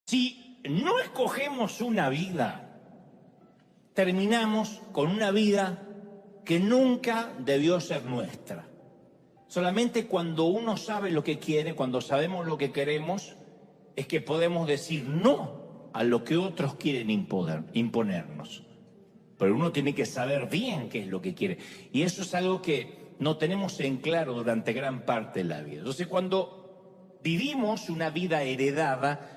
Si no escogemos una vida, terminamos con una vida que nunca debió ser nuestra. Solamente cuando uno sabe lo que quiere, cuando sabemos lo que queremos, es que podemos decir no a lo que otros quieren imponernos. Pero uno tiene que saber bien qué es lo que quiere. Y eso es algo que no tenemos en claro durante gran parte de la vida. Entonces, cuando vivimos una vida heredada,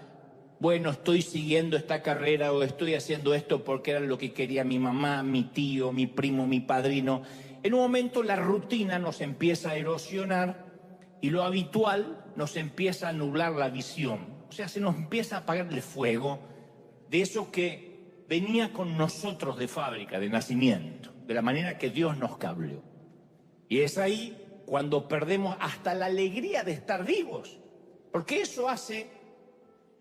bueno, estoy siguiendo esta carrera o estoy haciendo esto porque era lo que quería mi mamá, mi tío, mi primo, mi padrino. En un momento la rutina nos empieza a erosionar y lo habitual nos empieza a nublar la visión. O sea, se nos empieza a apagar el fuego de eso que venía con nosotros de fábrica, de nacimiento, de la manera que Dios nos cableó. Y es ahí cuando perdemos hasta la alegría de estar vivos, porque eso hace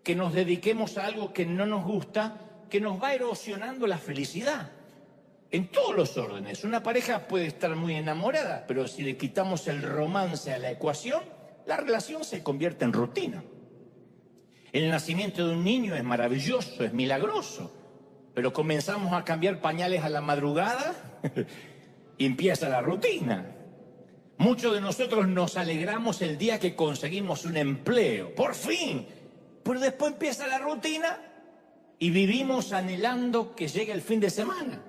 que nos dediquemos a algo que no nos gusta, que nos va erosionando la felicidad. En todos los órdenes. Una pareja puede estar muy enamorada, pero si le quitamos el romance a la ecuación, la relación se convierte en rutina. El nacimiento de un niño es maravilloso, es milagroso, pero comenzamos a cambiar pañales a la madrugada y empieza la rutina. Muchos de nosotros nos alegramos el día que conseguimos un empleo, ¡por fin! Pero después empieza la rutina y vivimos anhelando que llegue el fin de semana.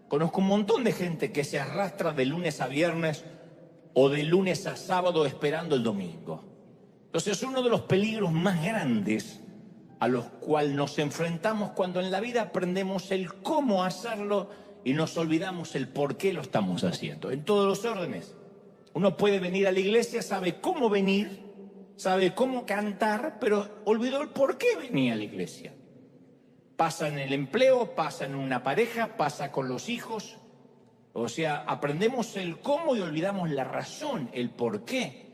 Conozco un montón de gente que se arrastra de lunes a viernes o de lunes a sábado esperando el domingo. Entonces, uno de los peligros más grandes a los cuales nos enfrentamos cuando en la vida aprendemos el cómo hacerlo y nos olvidamos el por qué lo estamos haciendo. En todos los órdenes. Uno puede venir a la iglesia, sabe cómo venir, sabe cómo cantar, pero olvidó el por qué venía a la iglesia. Pasa en el empleo, pasa en una pareja, pasa con los hijos. O sea, aprendemos el cómo y olvidamos la razón, el por qué.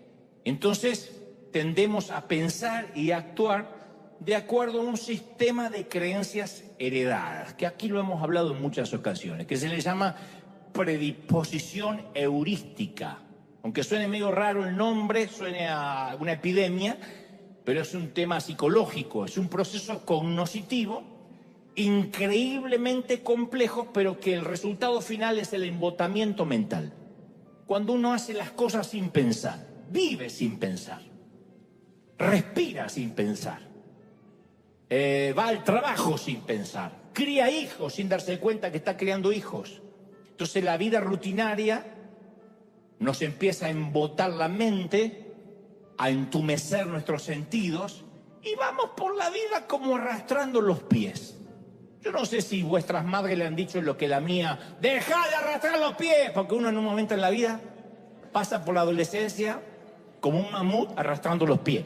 Entonces, tendemos a pensar y actuar de acuerdo a un sistema de creencias heredadas, que aquí lo hemos hablado en muchas ocasiones, que se le llama predisposición heurística. Aunque suene medio raro el nombre, suene a una epidemia, pero es un tema psicológico, es un proceso cognoscitivo increíblemente complejo, pero que el resultado final es el embotamiento mental. Cuando uno hace las cosas sin pensar, vive sin pensar, respira sin pensar, va al trabajo sin pensar, cría hijos sin darse cuenta que está criando hijos. Entonces la vida rutinaria nos empieza a embotar la mente, a entumecer nuestros sentidos y vamos por la vida como arrastrando los pies. Yo no sé si vuestras madres le han dicho lo que la mía, ¡deja de arrastrar los pies! Porque uno en un momento en la vida pasa por la adolescencia como un mamut arrastrando los pies.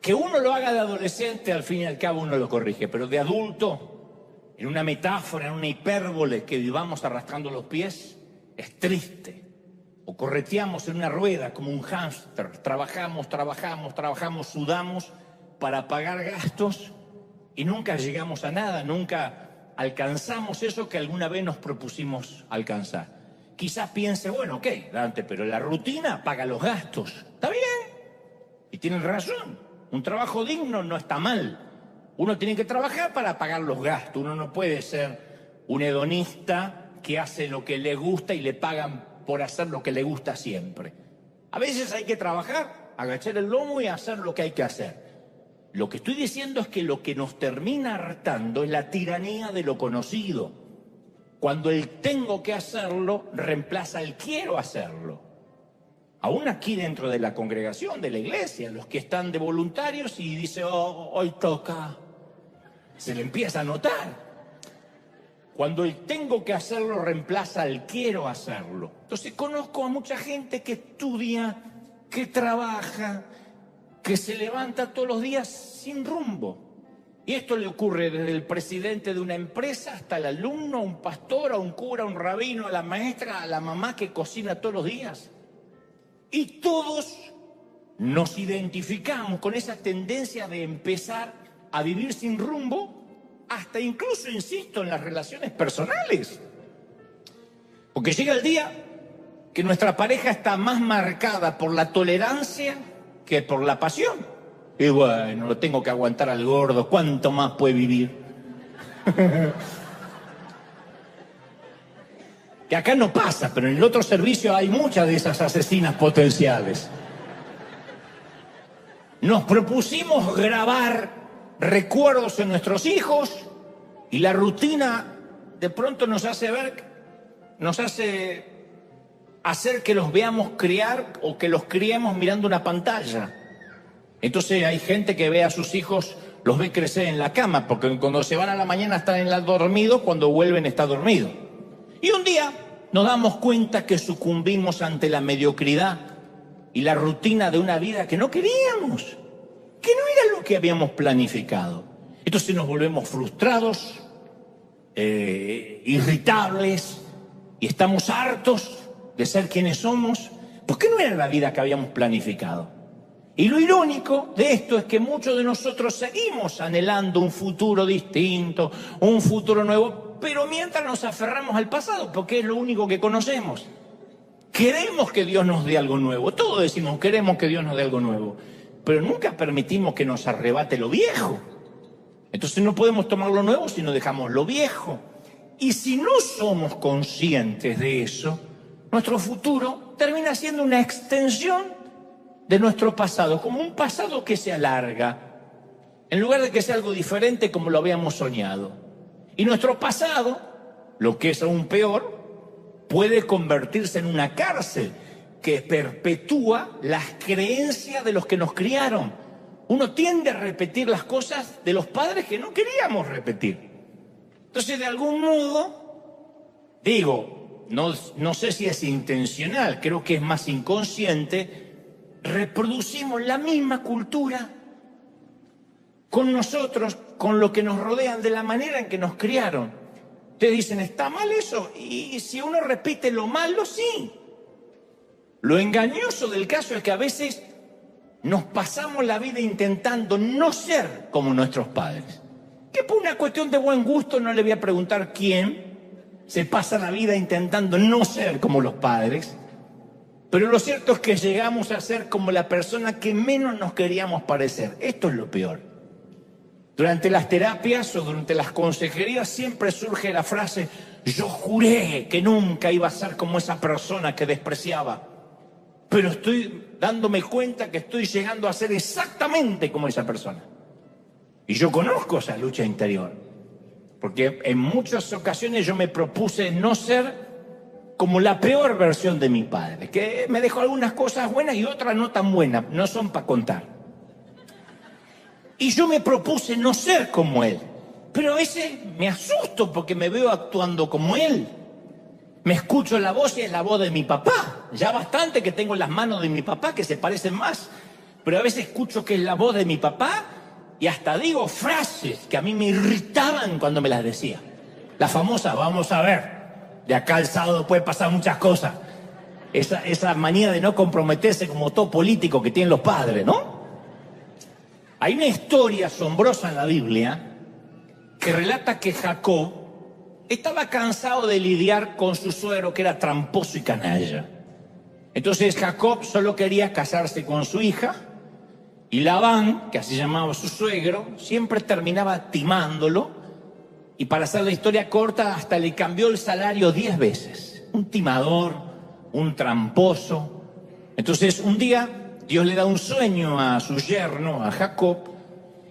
Que uno lo haga de adolescente, al fin y al cabo uno lo corrige, pero de adulto, en una metáfora, en una hipérbole, que vivamos arrastrando los pies, es triste. O correteamos en una rueda como un hámster, trabajamos, sudamos para pagar gastos y nunca llegamos a nada, nunca alcanzamos eso que alguna vez nos propusimos alcanzar. Quizás piense, bueno, ok, Dante, pero la rutina paga los gastos. ¿Está bien? Y tienen razón. Un trabajo digno no está mal. Uno tiene que trabajar para pagar los gastos. Uno no puede ser un hedonista que hace lo que le gusta y le pagan por hacer lo que le gusta siempre. A veces hay que trabajar, agachar el lomo y hacer lo que hay que hacer. Lo que estoy diciendo es que lo que nos termina hartando es la tiranía de lo conocido. Cuando el tengo que hacerlo reemplaza el quiero hacerlo. Aún aquí dentro de la congregación, de la iglesia, los que están de voluntarios y dice, oh, hoy toca, se le empieza a notar. Cuando el tengo que hacerlo reemplaza el quiero hacerlo. Entonces conozco a mucha gente que estudia, que trabaja, que se levanta todos los días sin rumbo. Y esto le ocurre desde el presidente de una empresa hasta el alumno, a un pastor, a un cura, a un rabino, a la maestra, a la mamá que cocina todos los días. Y todos nos identificamos con esa tendencia de empezar a vivir sin rumbo, hasta incluso, insisto, en las relaciones personales. Porque llega el día que nuestra pareja está más marcada por la tolerancia que por la pasión. Y bueno, lo tengo que aguantar al gordo, ¿cuánto más puede vivir? Que acá no pasa, pero en el otro servicio hay muchas de esas asesinas potenciales. Nos propusimos grabar recuerdos en nuestros hijos y la rutina de pronto nos hace hacer que los veamos criar o que los criemos mirando una pantalla. Entonces hay gente que ve a sus hijos, los ve crecer en la cama, porque cuando se van a la mañana están dormidos, cuando vuelven está dormido. Y un día nos damos cuenta que sucumbimos ante la mediocridad y la rutina de una vida que no queríamos, que no era lo que habíamos planificado. Entonces nos volvemos frustrados, irritables, y estamos hartos de ser quienes somos, porque no era la vida que habíamos planificado. Y lo irónico de esto es que muchos de nosotros seguimos anhelando un futuro distinto, un futuro nuevo, pero mientras nos aferramos al pasado, porque es lo único que conocemos. Queremos que Dios nos dé algo nuevo, todos decimos queremos que Dios nos dé algo nuevo, pero nunca permitimos que nos arrebate lo viejo. Entonces no podemos tomar lo nuevo si no dejamos lo viejo. Y si no somos conscientes de eso, nuestro futuro termina siendo una extensión de nuestro pasado, como un pasado que se alarga, en lugar de que sea algo diferente como lo habíamos soñado. Y nuestro pasado, lo que es aún peor, puede convertirse en una cárcel que perpetúa las creencias de los que nos criaron. Uno tiende a repetir las cosas de los padres que no queríamos repetir. Entonces, de algún modo, no sé si es intencional, creo que es más inconsciente, reproducimos la misma cultura con nosotros, con lo que nos rodean, de la manera en que nos criaron. Ustedes dicen, ¿está mal eso? Y si uno repite lo malo, sí. Lo engañoso del caso es que a veces nos pasamos la vida intentando no ser como nuestros padres. Que por una cuestión de buen gusto no le voy a preguntar quién se pasa la vida intentando no ser como los padres. Pero lo cierto es que llegamos a ser como la persona que menos nos queríamos parecer. Esto es lo peor. Durante las terapias o durante las consejerías siempre surge la frase: yo juré que nunca iba a ser como esa persona que despreciaba, pero estoy dándome cuenta que estoy llegando a ser exactamente como esa persona. Y yo conozco esa lucha interior, porque en muchas ocasiones yo me propuse no ser como la peor versión de mi padre, que me dejó algunas cosas buenas y otras no tan buenas, no son para contar. Y yo me propuse no ser como él, pero a veces me asusto porque me veo actuando como él. Me escucho la voz y es la voz de mi papá. Ya bastante que tengo las manos de mi papá que se parecen más, pero a veces escucho que es la voz de mi papá y hasta digo frases que a mí me irritaban cuando me las decía. La famosa, vamos a ver. De acá al sábado puede pasar muchas cosas. Esa manía de no comprometerse como todo político que tienen los padres, ¿no? Hay una historia asombrosa en la Biblia que relata que Jacob estaba cansado de lidiar con su suegro, que era tramposo y canalla. Entonces Jacob solo quería casarse con su hija, y Labán, que así llamaba su suegro, siempre terminaba timándolo. Y para hacer la historia corta, hasta le cambió el salario 10 veces. Un timador, un tramposo. Entonces, un día, Dios le da un sueño a su yerno, a Jacob,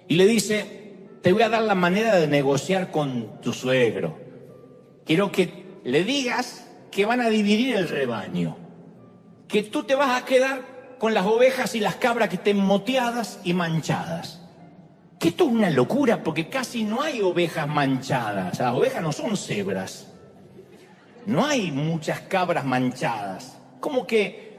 y le dice: te voy a dar la manera de negociar con tu suegro. Quiero que le digas que van a dividir el rebaño, que tú te vas a quedar con las ovejas y las cabras que estén moteadas y manchadas. Que esto es una locura, porque casi no hay ovejas manchadas. Las ovejas no son cebras. No hay muchas cabras manchadas. Como que...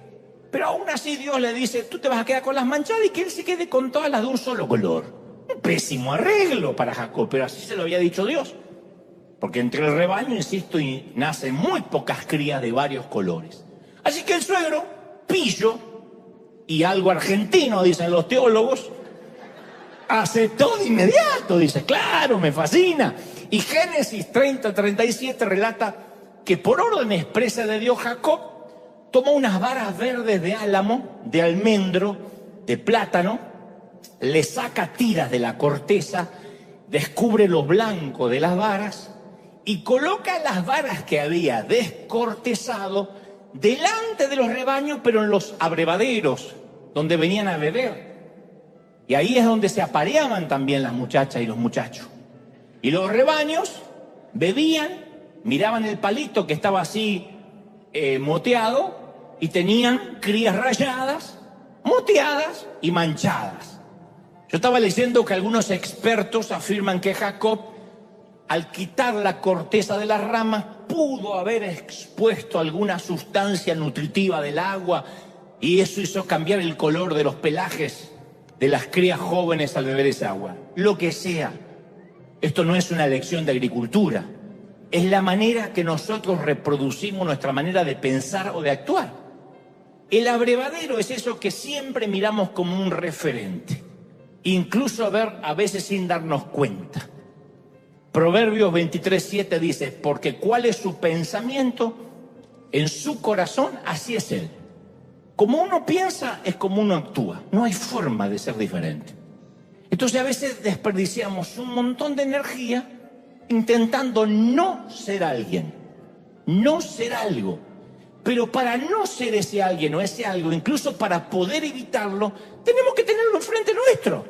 Pero aún así Dios le dice: tú te vas a quedar con las manchadas y que él se quede con todas las de un solo color. Un pésimo arreglo para Jacob, pero así se lo había dicho Dios. Porque entre el rebaño, insisto, y nacen muy pocas crías de varios colores. Así que el suegro, pillo, y algo argentino, dicen los teólogos, aceptó de inmediato, dice: claro, me fascina. Y Génesis 30:37 relata que por orden expresa de Dios, Jacob tomó unas varas verdes de álamo, de almendro, de plátano, le saca tiras de la corteza, descubre lo blanco de las varas y coloca las varas que había descortezado delante de los rebaños, pero en los abrevaderos, donde venían a beber. Y ahí es donde se apareaban también las muchachas y los muchachos. Y los rebaños bebían, miraban el palito que estaba así moteado, y tenían crías rayadas, moteadas y manchadas. Yo estaba leyendo que algunos expertos afirman que Jacob, al quitar la corteza de las ramas, pudo haber expuesto alguna sustancia nutritiva del agua, y eso hizo cambiar el color de los pelajes de las crías jóvenes al beber esa agua. Lo que sea, esto no es una lección de agricultura, es la manera que nosotros reproducimos nuestra manera de pensar o de actuar. El abrevadero es eso que siempre miramos como un referente, incluso a veces sin darnos cuenta. Proverbios 23:7 dice, porque cuál es su pensamiento en su corazón, así es él. Como uno piensa, es como uno actúa. No hay forma de ser diferente. Entonces a veces desperdiciamos un montón de energía intentando no ser alguien, no ser algo. Pero para no ser ese alguien o ese algo, incluso para poder evitarlo, tenemos que tenerlo enfrente nuestro.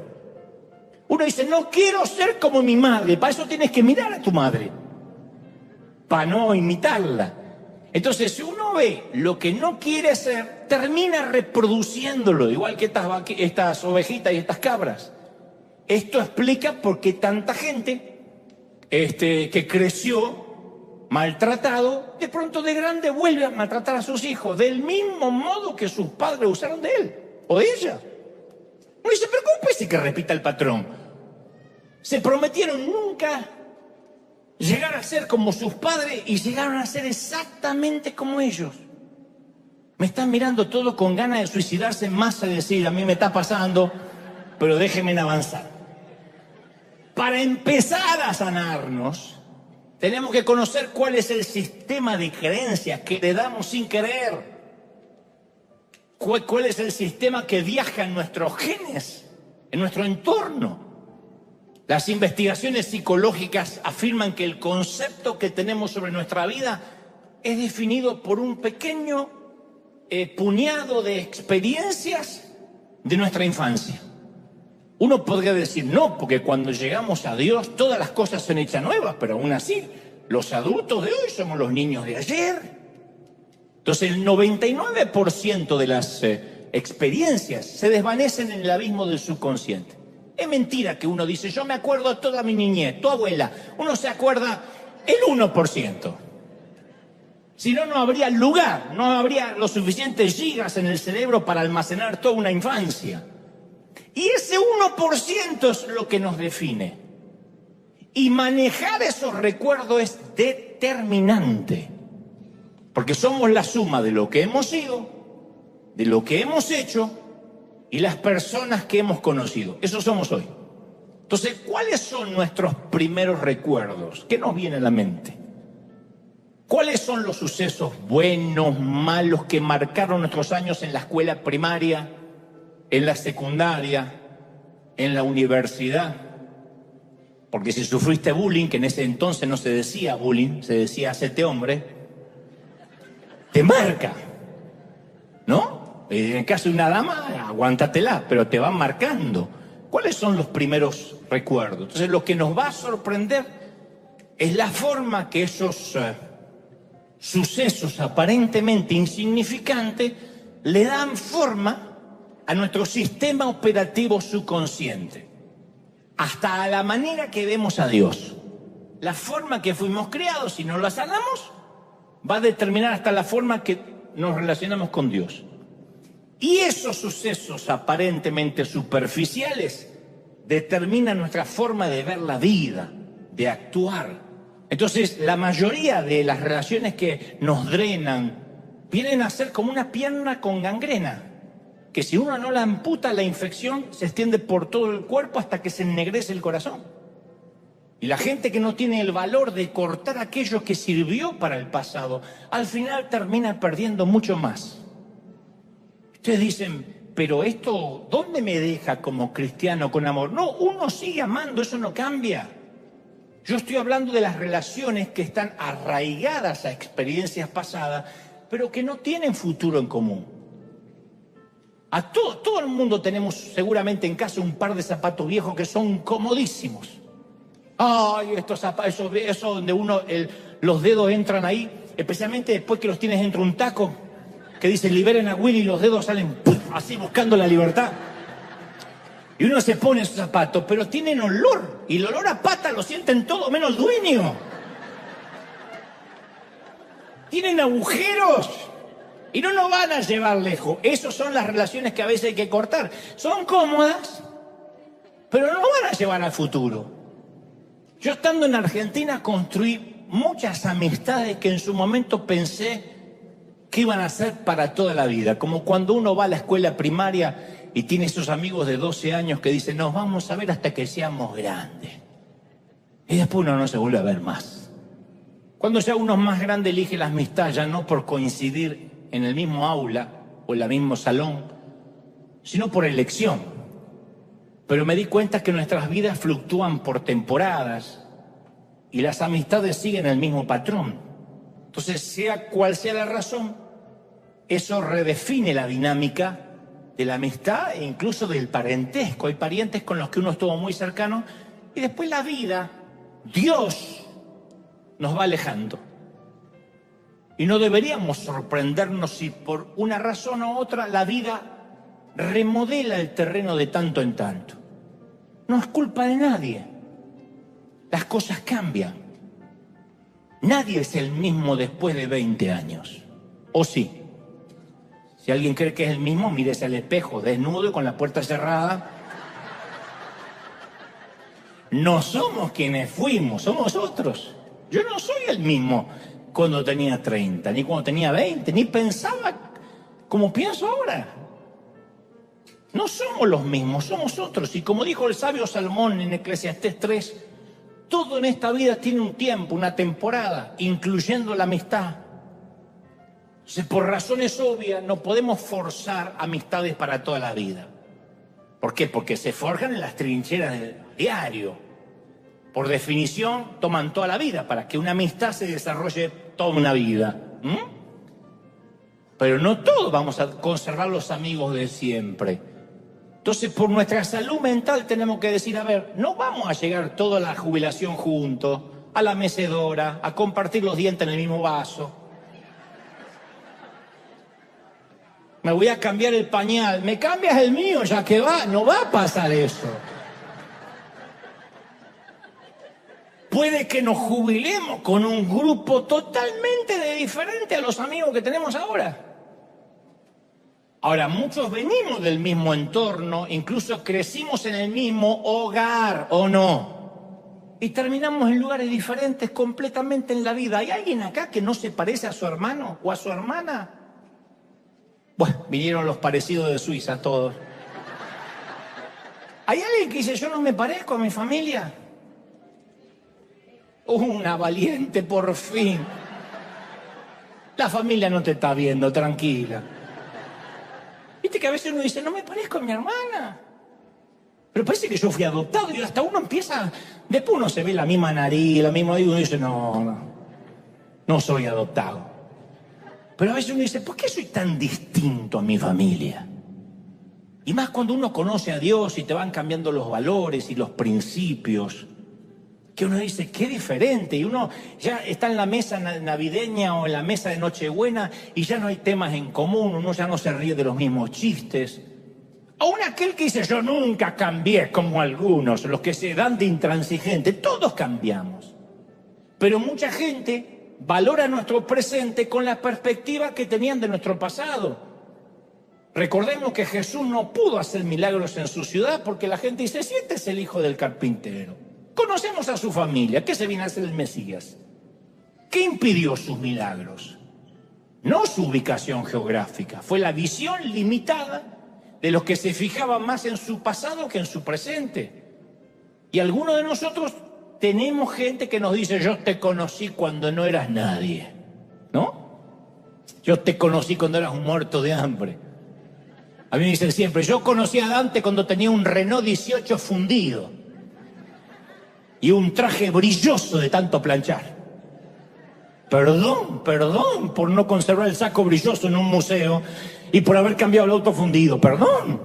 Uno dice, no quiero ser como mi madre. Para eso tienes que mirar a tu madre, para no imitarla. Entonces, si uno ve lo que no quiere ser, termina reproduciéndolo, igual que estas ovejitas y estas cabras. Esto explica por qué tanta gente que creció maltratado, de pronto de grande vuelve a maltratar a sus hijos, del mismo modo que sus padres usaron de él o de ella. Uno dice, pero ¿cómo puede ser que repita el patrón? Se prometieron nunca llegar a ser como sus padres y llegaron a ser exactamente como ellos. Me están mirando todo con ganas de suicidarse, más a decir, a mí me está pasando, pero déjenme avanzar. Para empezar a sanarnos, tenemos que conocer cuál es el sistema de creencias que le damos sin querer. ¿Cuál es el sistema que viaja en nuestros genes, en nuestro entorno? Las investigaciones psicológicas afirman que el concepto que tenemos sobre nuestra vida es definido por un pequeño puñado de experiencias de nuestra infancia. Uno podría decir, no, porque cuando llegamos a Dios todas las cosas son hechas nuevas, pero aún así, los adultos de hoy somos los niños de ayer. Entonces el 99% de las experiencias se desvanecen en el abismo del subconsciente. Es mentira que uno dice, yo me acuerdo de toda mi niñez, tu abuela. Uno se acuerda el 1%. Si no, no habría lugar, no habría los suficientes gigas en el cerebro para almacenar toda una infancia. Y ese 1% es lo que nos define. Y manejar esos recuerdos es determinante. Porque somos la suma de lo que hemos sido, de lo que hemos hecho y las personas que hemos conocido. Eso somos hoy. Entonces, ¿cuáles son nuestros primeros recuerdos? ¿Qué nos viene a la mente? ¿Cuáles son los sucesos buenos, malos que marcaron nuestros años en la escuela primaria, en la secundaria, en la universidad? Porque si sufriste bullying, que en ese entonces no se decía bullying, se decía hacete hombre, te marca, ¿no? En el caso de una dama, aguántatela, pero te van marcando. ¿Cuáles son los primeros recuerdos? Entonces, lo que nos va a sorprender es la forma que esos sucesos aparentemente insignificantes le dan forma a nuestro sistema operativo subconsciente, hasta a la manera que vemos a Dios. La forma que fuimos creados, si no la sanamos, va a determinar hasta la forma que nos relacionamos con Dios. Y esos sucesos aparentemente superficiales determinan nuestra forma de ver la vida, de actuar. Entonces, la mayoría de las relaciones que nos drenan vienen a ser como una pierna con gangrena, que si uno no la amputa, la infección se extiende por todo el cuerpo hasta que se ennegrece el corazón. Y la gente que no tiene el valor de cortar aquello que sirvió para el pasado, al final termina perdiendo mucho más. Ustedes dicen, pero esto, ¿dónde me deja como cristiano con amor? No, uno sigue amando, eso no cambia. Yo estoy hablando de las relaciones que están arraigadas a experiencias pasadas, pero que no tienen futuro en común. A todo el mundo tenemos seguramente en casa un par de zapatos viejos que son comodísimos. Ay, estos zapatos, eso donde los dedos entran ahí, especialmente después que los tienes dentro de un taco, que dice liberen a Willy y los dedos salen así buscando la libertad. Y uno se pone esos zapatos, pero tienen olor, y el olor a pata lo sienten todo menos el dueño. Tienen agujeros. Y no nos van a llevar lejos. Esas son las relaciones que a veces hay que cortar. Son cómodas, pero no van a llevar al futuro. Yo estando en Argentina construí muchas amistades que en su momento pensé que iban a ser para toda la vida. Como cuando uno va a la escuela primaria y tiene esos amigos de 12 años que dicen nos vamos a ver hasta que seamos grandes. Y después uno no se vuelve a ver más. Cuando ya uno es más grande elige la amistad ya no por coincidir en el mismo aula o en el mismo salón, sino por elección. Pero me di cuenta que nuestras vidas fluctúan por temporadas y las amistades siguen el mismo patrón. Entonces, sea cual sea la razón, eso redefine la dinámica de la amistad e incluso del parentesco. Hay parientes con los que uno estuvo muy cercano y después la vida, Dios, nos va alejando. Y no deberíamos sorprendernos si por una razón u otra la vida remodela el terreno de tanto en tanto. No es culpa de nadie. Las cosas cambian. Nadie es el mismo después de 20 años. ¿O sí? Si alguien cree que es el mismo, mírese al espejo, desnudo y con la puerta cerrada. No somos quienes fuimos, somos otros. Yo no soy el mismo cuando tenía 30, ni cuando tenía 20, ni pensaba como pienso ahora. No somos los mismos, somos otros. Y como dijo el sabio Salomón en Eclesiastés 3, todo en esta vida tiene un tiempo, una temporada, incluyendo la amistad. Entonces, por razones obvias, no podemos forzar amistades para toda la vida. ¿Por qué? Porque se forjan en las trincheras del diario. Por definición, toman toda la vida para que una amistad se desarrolle toda una vida. Pero no todos vamos a conservar los amigos de siempre. Entonces, por nuestra salud mental tenemos que decir, a ver, no vamos a llegar toda la jubilación juntos, a la mecedora, a compartir los dientes en el mismo vaso. Me voy a cambiar el pañal. ¿Me cambias el mío ya que va? No va a pasar eso. Puede que nos jubilemos con un grupo totalmente diferente a los amigos que tenemos ahora. Ahora, muchos venimos del mismo entorno, incluso crecimos en el mismo hogar, ¿o no? Y terminamos en lugares diferentes completamente en la vida. ¿Hay alguien acá que no se parece a su hermano o a su hermana? Bueno, vinieron los parecidos de Suiza todos. ¿Hay alguien que dice, yo no me parezco a mi familia? Una valiente, por fin. La familia no te está viendo, tranquila. Viste que a veces uno dice, no me parezco a mi hermana. Pero parece que yo fui adoptado y hasta uno empieza, después uno se ve la misma nariz, la misma, y uno dice, no soy adoptado. Pero a veces uno dice, ¿por qué soy tan distinto a mi familia? Y más cuando uno conoce a Dios y te van cambiando los valores y los principios, que uno dice, qué diferente, y uno ya está en la mesa navideña o en la mesa de Nochebuena y ya no hay temas en común, uno ya no se ríe de los mismos chistes. Aún aquel que dice, yo nunca cambié como algunos, los que se dan de intransigente, todos cambiamos. Pero mucha gente valora nuestro presente con la perspectiva que tenían de nuestro pasado. Recordemos que Jesús no pudo hacer milagros en su ciudad porque la gente dice, si este es el hijo del carpintero. Conocemos a su familia. ¿Qué se viene a hacer el Mesías? ¿Qué impidió sus milagros? No su ubicación geográfica. Fue la visión limitada de los que se fijaban más en su pasado que en su presente. Y algunos de nosotros tenemos gente que nos dice, yo te conocí cuando no eras nadie. ¿No? Yo te conocí cuando eras un muerto de hambre. A mí me dicen siempre, yo conocí a Dante cuando tenía un Renault 18 fundido y un traje brilloso de tanto planchar. Perdón por no conservar el saco brilloso en un museo y por haber cambiado el auto fundido, perdón.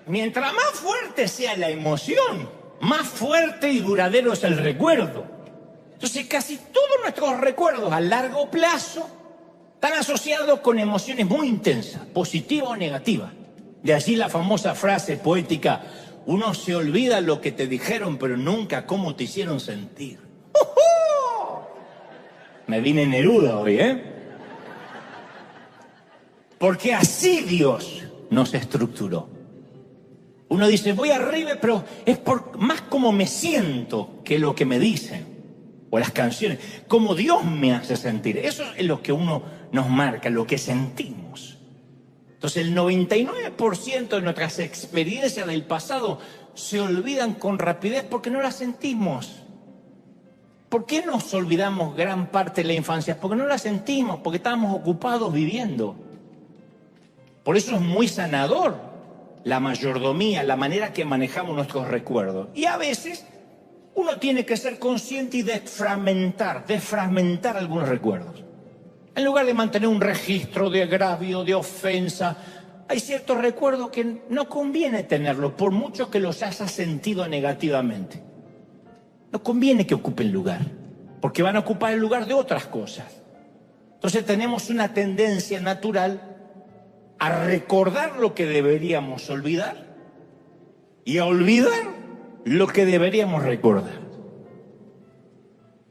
Mientras más fuerte sea la emoción, más fuerte y duradero es el recuerdo. Entonces casi todos nuestros recuerdos a largo plazo están asociados con emociones muy intensas, positivas o negativas. De allí la famosa frase poética, uno se olvida lo que te dijeron, pero nunca cómo te hicieron sentir. Me vine Neruda hoy, ¿eh? Porque así Dios nos estructuró. Uno dice, voy arriba, pero es por más como me siento que lo que me dicen. O las canciones, como Dios me hace sentir. Eso es lo que uno nos marca, lo que sentimos. Entonces el 99% de nuestras experiencias del pasado se olvidan con rapidez porque no las sentimos. ¿Por qué nos olvidamos gran parte de la infancia? Porque no la sentimos, porque estábamos ocupados viviendo. Por eso es muy sanador la mayordomía, la manera que manejamos nuestros recuerdos. Y a veces uno tiene que ser consciente y desfragmentar algunos recuerdos. En lugar de mantener un registro de agravio, de ofensa, hay ciertos recuerdos que no conviene tenerlos, por mucho que los hayas sentido negativamente. No conviene que ocupen lugar, porque van a ocupar el lugar de otras cosas. Entonces tenemos una tendencia natural a recordar lo que deberíamos olvidar y a olvidar lo que deberíamos recordar.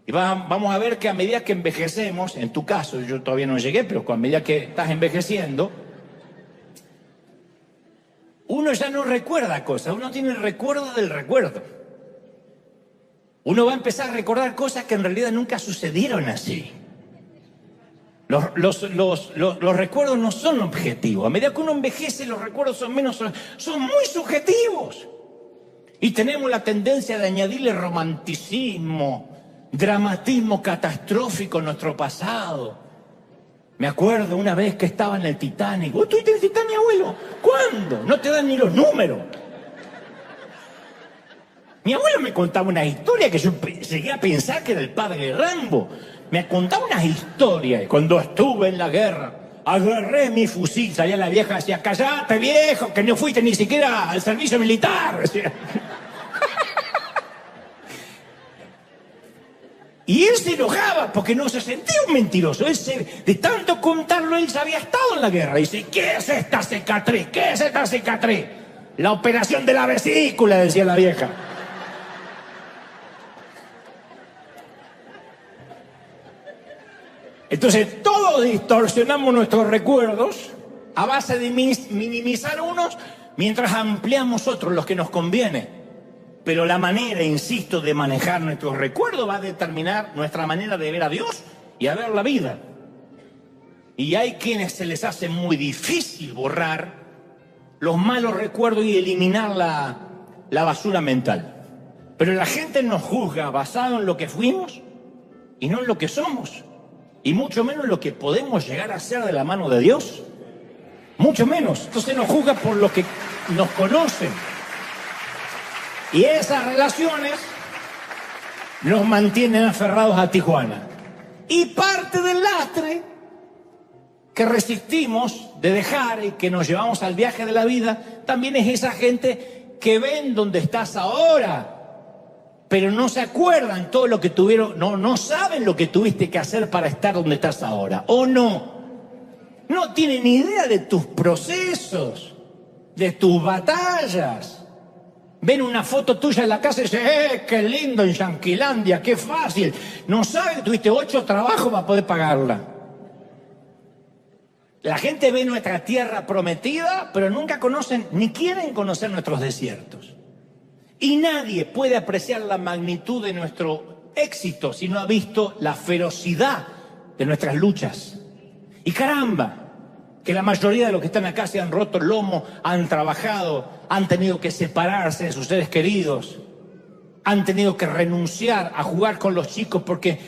Y vamos a ver que a medida que envejecemos, en tu caso, yo todavía no llegué, pero a medida que estás envejeciendo, uno ya no recuerda cosas, uno tiene el recuerdo del recuerdo. Uno va a empezar a recordar cosas que en realidad nunca sucedieron así. Los recuerdos no son objetivos. A medida que uno envejece, los recuerdos son muy subjetivos. Y tenemos la tendencia de añadirle romanticismo, dramatismo catastrófico a nuestro pasado. Me acuerdo una vez que estaba en el Titanic. ¿Vos estuviste en el Titanic, abuelo? ¿Cuándo? No te dan ni los números. Mi abuelo me contaba una historia que yo llegué a pensar que era el padre de Rambo. Me contaba unas historias. Cuando estuve en la guerra, agarré mi fusil. Salía la vieja y decía, callate, viejo, que no fuiste ni siquiera al servicio militar. Y él se enojaba porque no se sentía un mentiroso. De tanto contarlo, él se había estado en la guerra. Y dice, ¿qué es esta cicatriz? ¿Qué es esta cicatriz? La operación de la vesícula, decía la vieja. Entonces todos distorsionamos nuestros recuerdos a base de minimizar unos mientras ampliamos otros, los que nos conviene. Pero la manera, insisto, de manejar nuestros recuerdos va a determinar nuestra manera de ver a Dios y a ver la vida. Y hay quienes se les hace muy difícil borrar los malos recuerdos y eliminar la basura mental. Pero la gente nos juzga basado en lo que fuimos y no en lo que somos. Y mucho menos lo que podemos llegar a ser de la mano de Dios. Mucho menos. Entonces nos juzga por lo que nos conocen. Y esas relaciones nos mantienen aferrados a Tijuana. Y parte del lastre que resistimos de dejar y que nos llevamos al viaje de la vida, también es esa gente que ven dónde estás ahora, pero no se acuerdan todo lo que tuvieron, no saben lo que tuviste que hacer para estar donde estás ahora, o no tienen idea de tus procesos, de tus batallas. Ven una foto tuya en la casa y dicen, qué lindo en Yanquilandia, qué fácil. No saben que tuviste 8 trabajos para poder pagarla. La gente ve nuestra tierra prometida, pero nunca conocen, ni quieren conocer nuestros desiertos. Y nadie puede apreciar la magnitud de nuestro éxito si no ha visto la ferocidad de nuestras luchas. Y caramba, que la mayoría de los que están acá se han roto el lomo, han trabajado, han tenido que separarse de sus seres queridos, han tenido que renunciar a jugar con los chicos porque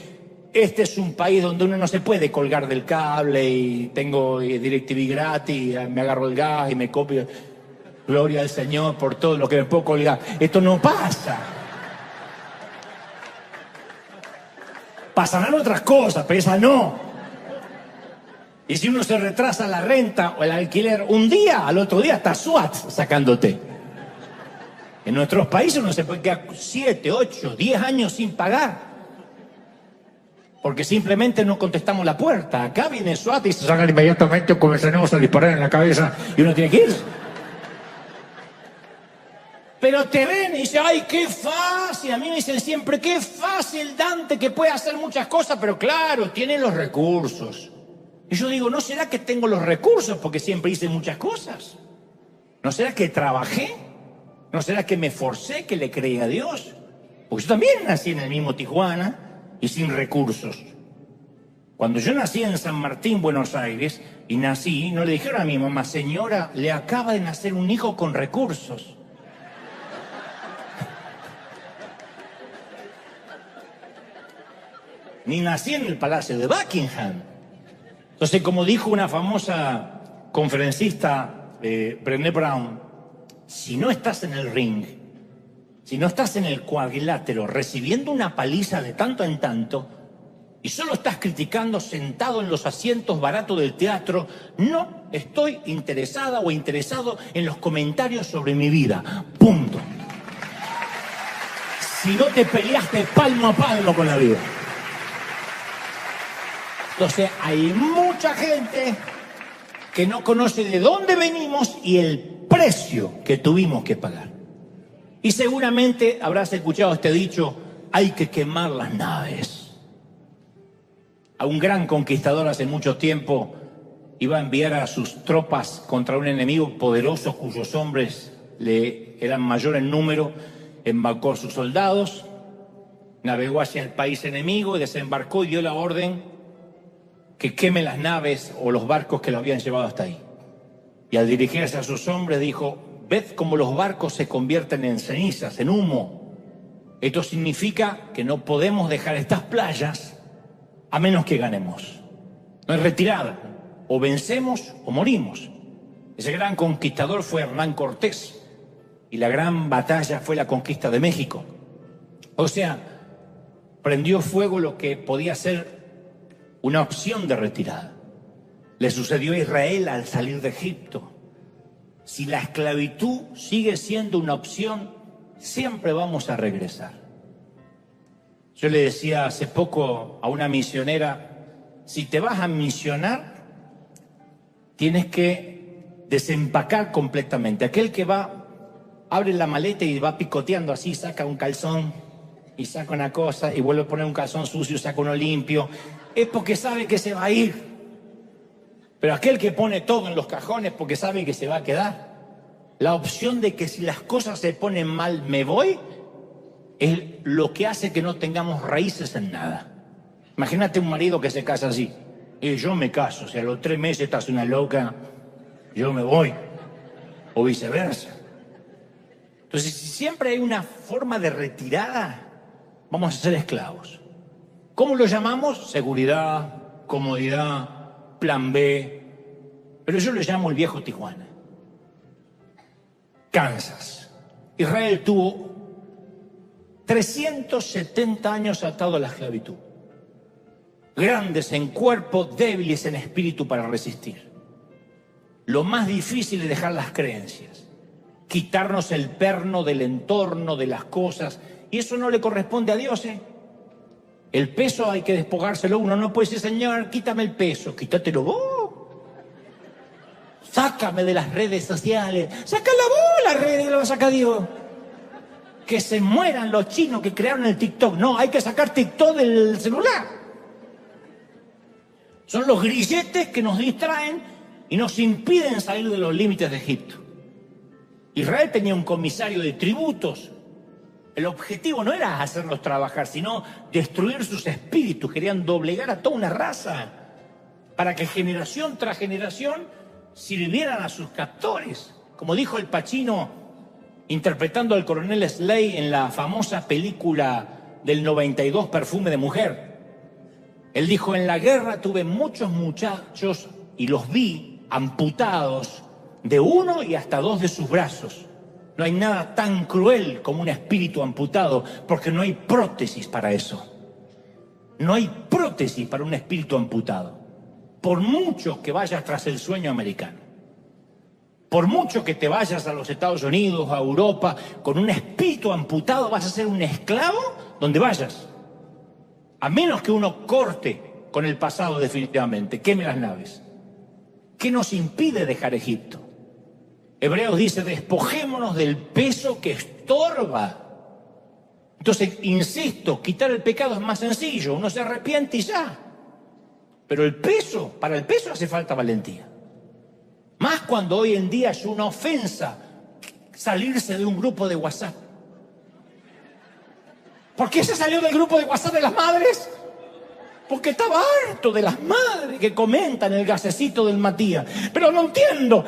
este es un país donde uno no se puede colgar del cable y tengo DirecTV gratis, me agarro el gas y me copio. Gloria al Señor por todo lo que me puedo colgar. Esto no pasa. Pasarán otras cosas, pero esa no. Y si uno se retrasa la renta o el alquiler un día, al otro día está SWAT sacándote. En nuestros países uno se puede quedar 7, 8, 10 años sin pagar. Porque simplemente no contestamos la puerta. Acá viene SWAT y se sacan inmediatamente o comenzaremos a disparar en la cabeza y uno tiene que ir. Pero te ven y dicen, ¡ay, qué fácil! A mí me dicen siempre, ¡qué fácil, Dante, que puede hacer muchas cosas! Pero claro, tiene los recursos. Y yo digo, ¿no será que tengo los recursos porque siempre hice muchas cosas? ¿No será que trabajé? ¿No será que me esforcé, que le creí a Dios? Porque yo también nací en el mismo Tijuana y sin recursos. Cuando yo nací en San Martín, Buenos Aires, y nací, no le dijeron a mi mamá, señora, le acaba de nacer un hijo con recursos. Ni nací en el Palacio de Buckingham. Entonces, como dijo una famosa conferencista, Brené Brown, si no estás en el ring, si no estás en el cuadrilátero recibiendo una paliza de tanto en tanto y solo estás criticando sentado en los asientos baratos del teatro, no estoy interesada o interesado en los comentarios sobre mi vida. Punto. Si no te peleaste palmo a palmo con la vida. Entonces hay mucha gente que no conoce de dónde venimos y el precio que tuvimos que pagar. Y seguramente habrás escuchado este dicho, hay que quemar las naves. A un gran conquistador hace mucho tiempo iba a enviar a sus tropas contra un enemigo poderoso cuyos hombres le eran mayor en número, embarcó a sus soldados, navegó hacia el país enemigo y desembarcó y dio la orden que queme las naves o los barcos que lo habían llevado hasta ahí. Y al dirigirse a sus hombres dijo, ved cómo los barcos se convierten en cenizas, en humo. Esto significa que no podemos dejar estas playas a menos que ganemos. No es retirada, o vencemos o morimos. Ese gran conquistador fue Hernán Cortés y la gran batalla fue la conquista de México. O sea, prendió fuego lo que podía ser una opción de retirada. Le sucedió a Israel al salir de Egipto. Si la esclavitud sigue siendo una opción, siempre vamos a regresar. Yo le decía hace poco a una misionera, si te vas a misionar, tienes que desempacar completamente. Aquel que va, abre la maleta y va picoteando así, saca un calzón y saca una cosa y vuelve a poner un calzón sucio y saca uno limpio, es porque sabe que se va a ir. Pero aquel que pone todo en los cajones porque sabe que se va a quedar. La opción de que si las cosas se ponen mal me voy es lo que hace que no tengamos raíces en nada. Imagínate un marido que se casa así. Y yo me caso, si a los 3 meses estás una loca, yo me voy. O viceversa. Entonces, si siempre hay una forma de retirada, vamos a ser esclavos. ¿Cómo lo llamamos? Seguridad, comodidad, plan B. Pero yo lo llamo el viejo Tijuana. Kansas. Israel tuvo 370 años atado a la esclavitud. Grandes en cuerpo, débiles en espíritu para resistir. Lo más difícil es dejar las creencias. Quitarnos el perno del entorno, de las cosas. Y eso no le corresponde a Dios, ¿eh? El peso hay que despojárselo. Uno no puede decir, Señor, quítame el peso. Quítatelo vos. Sácame de las redes sociales. Sácala vos las redes que lo saca Dios. Que se mueran los chinos que crearon el TikTok. No, hay que sacar TikTok del celular. Son los grilletes que nos distraen y nos impiden salir de los límites de Egipto. Israel tenía un comisario de tributos. El objetivo no era hacerlos trabajar, sino destruir sus espíritus. Querían doblegar a toda una raza para que generación tras generación sirvieran a sus captores. Como dijo el Pacino, interpretando al coronel Slade en la famosa película del 92, Perfume de Mujer. Él dijo, en la guerra tuve muchos muchachos y los vi amputados de uno y hasta dos de sus brazos. No hay nada tan cruel como un espíritu amputado, porque no hay prótesis para eso. No hay prótesis para un espíritu amputado. Por mucho que vayas tras el sueño americano, por mucho que te vayas a los Estados Unidos, a Europa, con un espíritu amputado vas a ser un esclavo donde vayas. A menos que uno corte con el pasado definitivamente, queme las naves. ¿Qué nos impide dejar Egipto? Hebreos dice, despojémonos del peso que estorba. Entonces, insisto, quitar el pecado es más sencillo, uno se arrepiente y ya. Pero para el peso hace falta valentía. Más cuando hoy en día es una ofensa salirse de un grupo de WhatsApp. ¿Por qué se salió del grupo de WhatsApp de las madres? Porque estaba harto de las madres que comentan el gasecito del Matías. Pero no entiendo,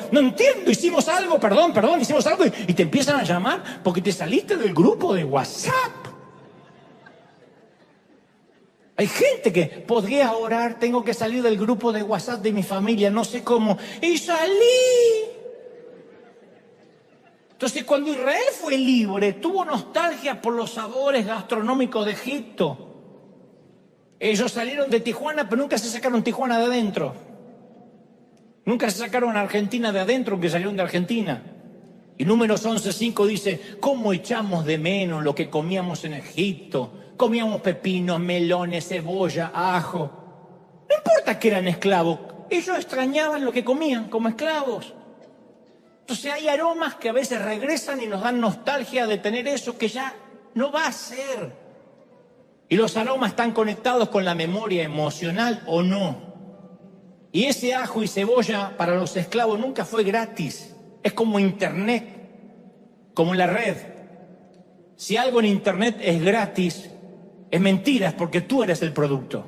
hicimos algo, perdón, hicimos algo y te empiezan a llamar porque te saliste del grupo de WhatsApp. Hay gente que podría orar, tengo que salir del grupo de WhatsApp de mi familia, no sé cómo, y salí. Entonces, cuando Israel fue libre, tuvo nostalgia por los sabores gastronómicos de Egipto. Ellos salieron de Tijuana, pero nunca se sacaron Tijuana de adentro. Nunca se sacaron Argentina de adentro, aunque salieron de Argentina. Y Números 11:5 dice, ¿cómo echamos de menos lo que comíamos en Egipto? Comíamos pepinos, melones, cebolla, ajo. No importa que eran esclavos, ellos extrañaban lo que comían como esclavos. Entonces hay aromas que a veces regresan y nos dan nostalgia de tener eso que ya no va a ser. Y los aromas están conectados con la memoria emocional o no. Y ese ajo y cebolla para los esclavos nunca fue gratis. Es como internet, como la red. Si algo en internet es gratis, es mentira, es porque tú eres el producto.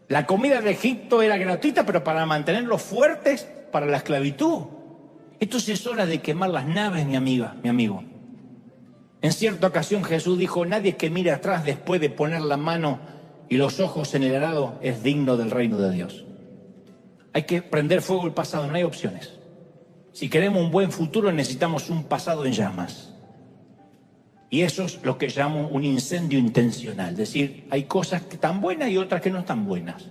La comida de Egipto era gratuita, pero para mantenerlos fuertes para la esclavitud. Entonces es hora de quemar las naves, mi amiga, mi amigo. En cierta ocasión Jesús dijo, nadie que mire atrás después de poner la mano y los ojos en el arado es digno del reino de Dios. Hay que prender fuego el pasado, no hay opciones. Si queremos un buen futuro necesitamos un pasado en llamas. Y eso es lo que llamo un incendio intencional. Es decir, hay cosas que están buenas y otras que no están buenas.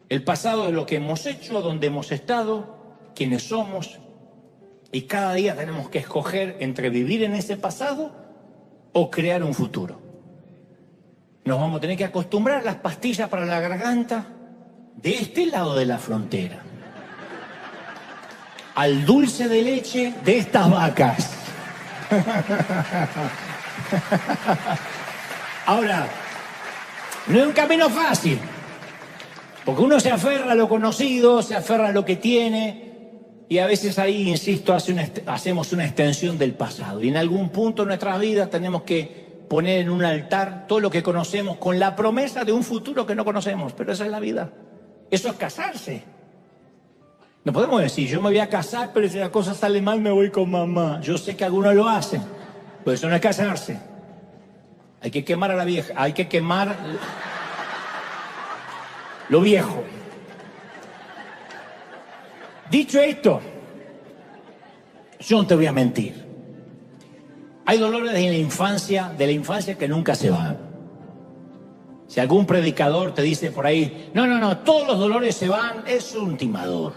El pasado es lo que hemos hecho, donde hemos estado, quiénes somos. Y cada día tenemos que escoger entre vivir en ese pasado o crear un futuro. Nos vamos a tener que acostumbrar a las pastillas para la garganta de este lado de la frontera. Al dulce de leche de estas vacas. Ahora, no es un camino fácil, porque uno se aferra a lo conocido, se aferra a lo que tiene, y a veces ahí, insisto, hacemos una extensión del pasado. Y en algún punto de nuestras vidas tenemos que poner en un altar todo lo que conocemos con la promesa de un futuro que no conocemos, pero esa es la vida. Eso es casarse. No podemos decir, yo me voy a casar, pero si la cosa sale mal me voy con mamá. Yo sé que algunos lo hacen, pero eso no es casarse. Hay que quemar a la vieja, hay que quemar lo viejo. Dicho esto, yo no te voy a mentir. Hay dolores de la infancia que nunca se van. Si algún predicador te dice por ahí, no, todos los dolores se van, es un timador.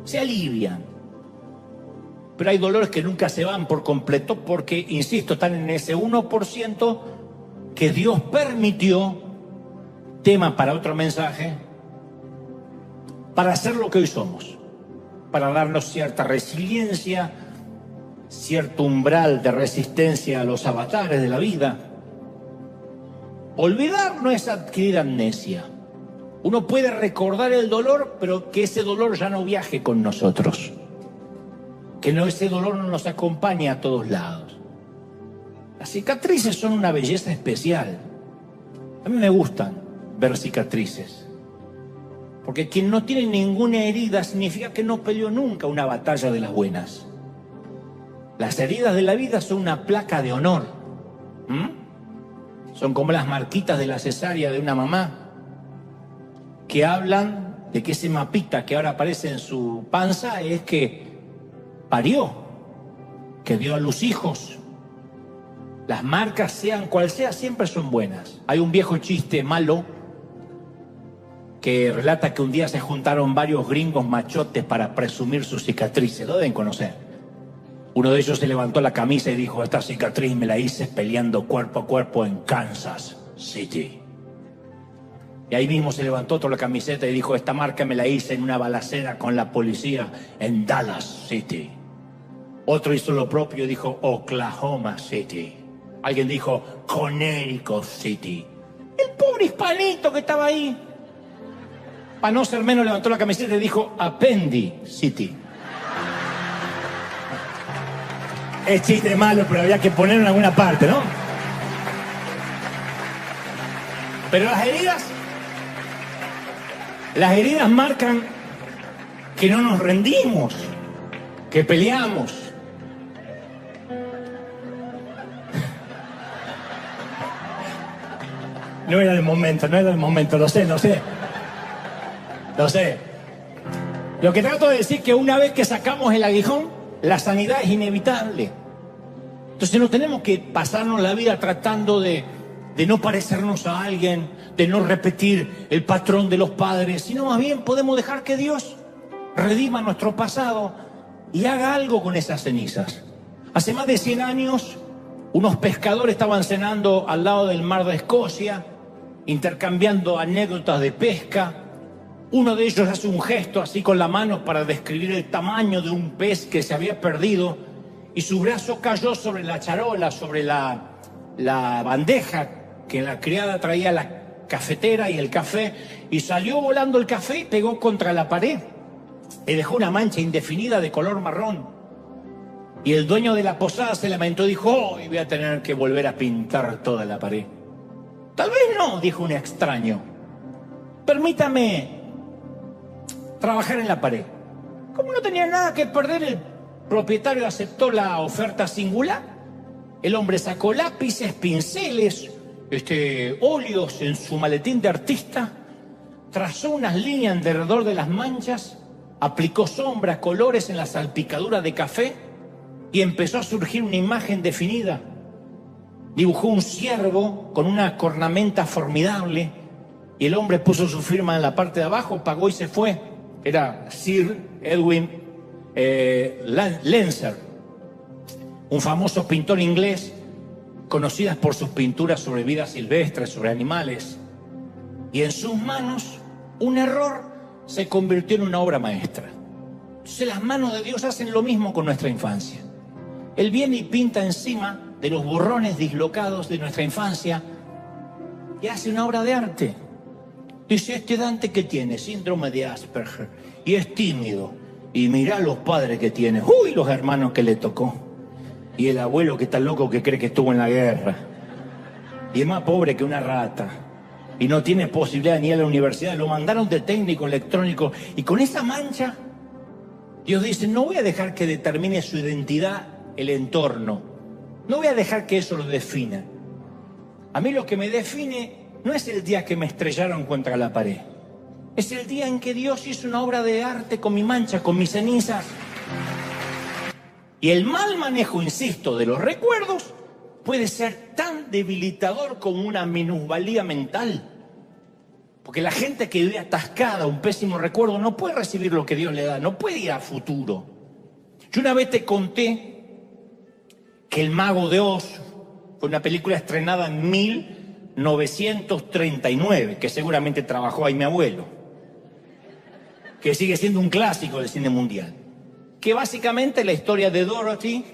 Se alivian. Pero hay dolores que nunca se van por completo porque, insisto, están en ese 1% que Dios permitió, tema para otro mensaje, para hacer lo que hoy somos, para darnos cierta resiliencia, cierto umbral de resistencia a los avatares de la vida. Olvidar no es adquirir amnesia. Uno puede recordar el dolor, pero que ese dolor ya no viaje con nosotros. Que ese dolor no nos acompañe a todos lados. Las cicatrices son una belleza especial. A mí me gustan ver cicatrices. Porque quien no tiene ninguna herida significa que no peleó nunca una batalla de las buenas. Las heridas de la vida son una placa de honor. Son como las marquitas de la cesárea de una mamá que hablan de que ese mapita que ahora aparece en su panza es que parió, que dio a luz hijos. Las marcas, sean cual sea, siempre son buenas. Hay un viejo chiste malo que relata que un día se juntaron varios gringos machotes para presumir sus cicatrices. Lo deben conocer. Uno de ellos se levantó la camisa y dijo: esta cicatriz me la hice peleando cuerpo a cuerpo en Kansas City. Y ahí mismo se levantó otro la camiseta y dijo: esta marca me la hice en una balacera con la policía en Dallas City. Otro hizo lo propio y dijo: Oklahoma City. Alguien dijo: Connecticut City. El pobre hispanito que estaba ahí, para no ser menos, levantó la camiseta y dijo: Appendi City. Es chiste malo, pero había que ponerlo en alguna parte, ¿no? Pero las heridas marcan que no nos rendimos, que peleamos. No era el momento, lo sé. Lo que trato de decir es que una vez que sacamos el aguijón, la sanidad es inevitable. Entonces no tenemos que pasarnos la vida tratando de no parecernos a alguien, de no repetir el patrón de los padres, sino más bien podemos dejar que Dios redima nuestro pasado y haga algo con esas cenizas. Hace más de 100 años, unos pescadores estaban cenando al lado del mar de Escocia, intercambiando anécdotas de pesca. Uno de ellos hace un gesto así con la mano para describir el tamaño de un pez que se había perdido, y su brazo cayó sobre la charola, sobre la bandeja que la criada traía, la cafetera y el café, y salió volando el café y pegó contra la pared y dejó una mancha indefinida de color marrón. Y el dueño de la posada se lamentó y dijo: hoy voy a tener que volver a pintar toda la pared. Tal vez no, dijo un extraño. Permítame trabajar en la pared. Como no tenía nada que perder, el propietario aceptó la oferta singular. El hombre sacó lápices, pinceles, óleos en su maletín de artista, trazó unas líneas alrededor de las manchas, aplicó sombras, colores en la salpicadura de café y empezó a surgir una imagen definida. Dibujó un ciervo con una cornamenta formidable y el hombre puso su firma en la parte de abajo, pagó y se fue. Era Sir Edwin Spencer, un famoso pintor inglés, conocido por sus pinturas sobre vida silvestre, sobre animales. Y en sus manos, un error se convirtió en una obra maestra. Entonces las manos de Dios hacen lo mismo con nuestra infancia. Él viene y pinta encima de los borrones dislocados de nuestra infancia y hace una obra de arte. Dice: este Dante que tiene síndrome de Asperger y es tímido, y mirá los padres que tiene, uy, los hermanos que le tocó, y el abuelo que está loco que cree que estuvo en la guerra, y es más pobre que una rata, y no tiene posibilidad ni ir a la universidad, lo mandaron de técnico electrónico. Y con esa mancha Dios dice: no voy a dejar que determine su identidad el entorno, no voy a dejar que eso lo defina. A mí lo que me define no es el día que me estrellaron contra la pared, es el día en que Dios hizo una obra de arte con mi mancha, con mis cenizas. Y el mal manejo, insisto, de los recuerdos puede ser tan debilitador como una minusvalía mental. Porque la gente que vive atascada, un pésimo recuerdo, no puede recibir lo que Dios le da, no puede ir a futuro. Yo una vez te conté que El Mago de Oz fue una película estrenada en 1939, que seguramente trabajó ahí mi abuelo, que sigue siendo un clásico del cine mundial, que básicamente es la historia de Dorothy,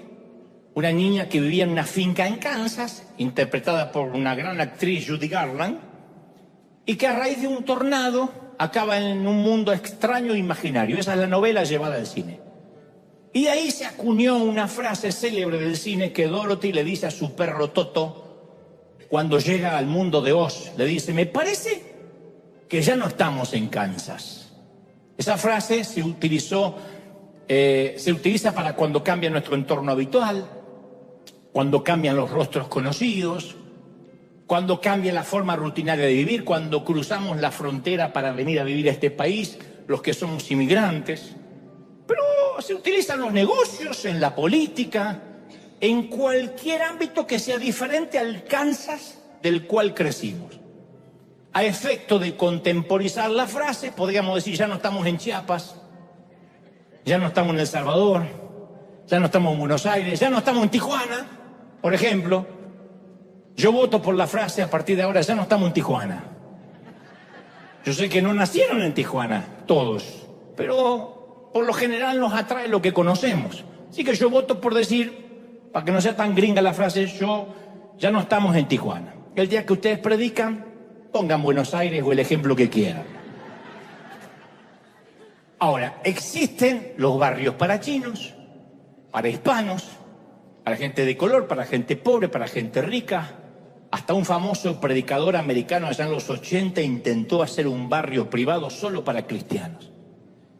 una niña que vivía en una finca en Kansas, interpretada por una gran actriz, Judy Garland, y que a raíz de un tornado acaba en un mundo extraño e imaginario. Esa es la novela llevada al cine. Y de ahí se acuñó una frase célebre del cine que Dorothy le dice a su perro Toto cuando llega al mundo de Oz. Le dice: me parece que ya no estamos en Kansas. Esa frase se utiliza para cuando cambia nuestro entorno habitual, cuando cambian los rostros conocidos, cuando cambia la forma rutinaria de vivir, cuando cruzamos la frontera para venir a vivir a este país, los que somos inmigrantes. Pero se utilizan los negocios, en la política, en cualquier ámbito que sea diferente al Kansas del cual crecimos. A efecto de contemporizar la frase, podríamos decir, ya no estamos en Chiapas, ya no estamos en El Salvador, ya no estamos en Buenos Aires, ya no estamos en Tijuana, por ejemplo. Yo voto por la frase, a partir de ahora, ya no estamos en Tijuana. Yo sé que no nacieron en Tijuana, todos, pero por lo general nos atrae lo que conocemos. Así que yo voto por decir, para que no sea tan gringa la frase, ya no estamos en Tijuana. El día que ustedes predican, pongan Buenos Aires o el ejemplo que quieran. Ahora, existen los barrios para chinos, para hispanos, para gente de color, para gente pobre, para gente rica. Hasta un famoso predicador americano allá en los 80 intentó hacer un barrio privado solo para cristianos.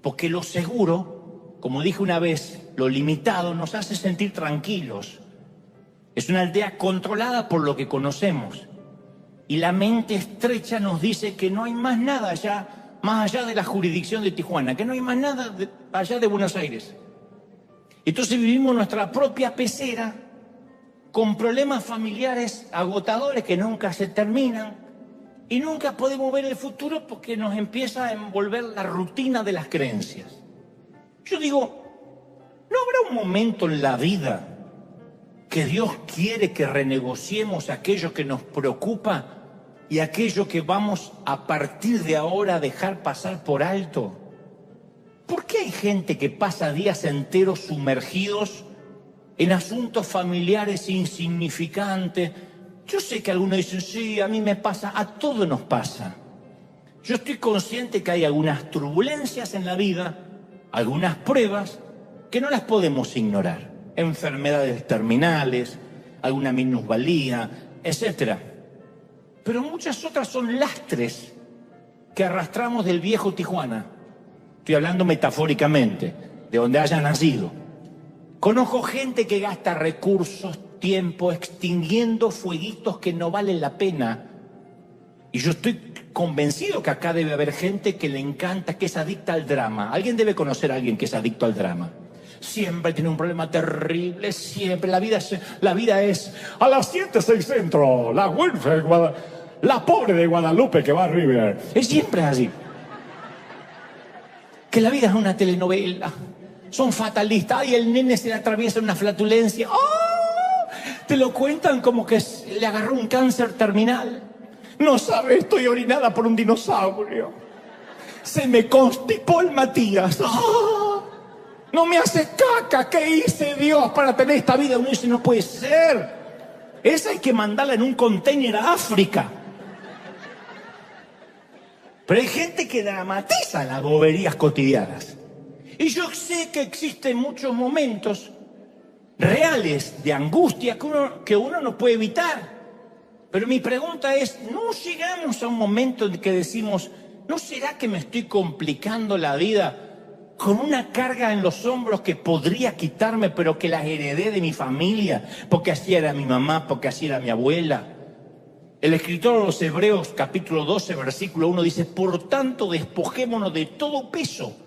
Porque lo seguro, como dije una vez, lo limitado nos hace sentir tranquilos. Es una aldea controlada por lo que conocemos. Y la mente estrecha nos dice que no hay más nada allá, más allá de la jurisdicción de Tijuana, que no hay más nada allá de Buenos Aires. Entonces vivimos nuestra propia pecera con problemas familiares agotadores que nunca se terminan y nunca podemos ver el futuro porque nos empieza a envolver la rutina de las creencias. Yo digo, ¿no habrá un momento en la vida que Dios quiere que renegociemos aquello que nos preocupa y aquello que vamos a partir de ahora a dejar pasar por alto? ¿Por qué hay gente que pasa días enteros sumergidos en asuntos familiares insignificantes? Yo sé que algunos dicen, sí, a mí me pasa, a todos nos pasa. Yo estoy consciente que hay algunas turbulencias en la vida, algunas pruebas que no las podemos ignorar. Enfermedades terminales, alguna minusvalía, etc. Pero muchas otras son lastres que arrastramos del viejo Tijuana. Estoy hablando metafóricamente, de donde haya nacido. Conozco gente que gasta recursos, tiempo, extinguiendo fueguitos que no valen la pena. Y yo estoy convencido que acá debe haber gente que le encanta, que es adicta al drama. Alguien debe conocer a alguien que es adicto al drama. Siempre tiene un problema terrible, siempre. La vida es a las 7, 6 centro, la Wilfred, la pobre de Guadalupe que va a River. Es siempre así. Que la vida es una telenovela. Son fatalistas. Ay, el nene se le atraviesa una flatulencia. ¡Oh! Te lo cuentan como que le agarró un cáncer terminal. No sabe, estoy orinada por un dinosaurio. Se me constipó el Matías. ¡Oh! No me hace caca. ¿Qué hice, Dios, para tener esta vida? Uno dice, no puede ser. Esa hay que mandarla en un container a África. Pero hay gente que dramatiza las boberías cotidianas. Y yo sé que existen muchos momentos reales de angustia que uno no puede evitar. Pero mi pregunta es, ¿no llegamos a un momento en que decimos, ¿no será que me estoy complicando la vida con una carga en los hombros que podría quitarme, pero que las heredé de mi familia? Porque así era mi mamá, porque así era mi abuela. El escritor de los Hebreos, capítulo 12, versículo 1, dice, por tanto, despojémonos de todo peso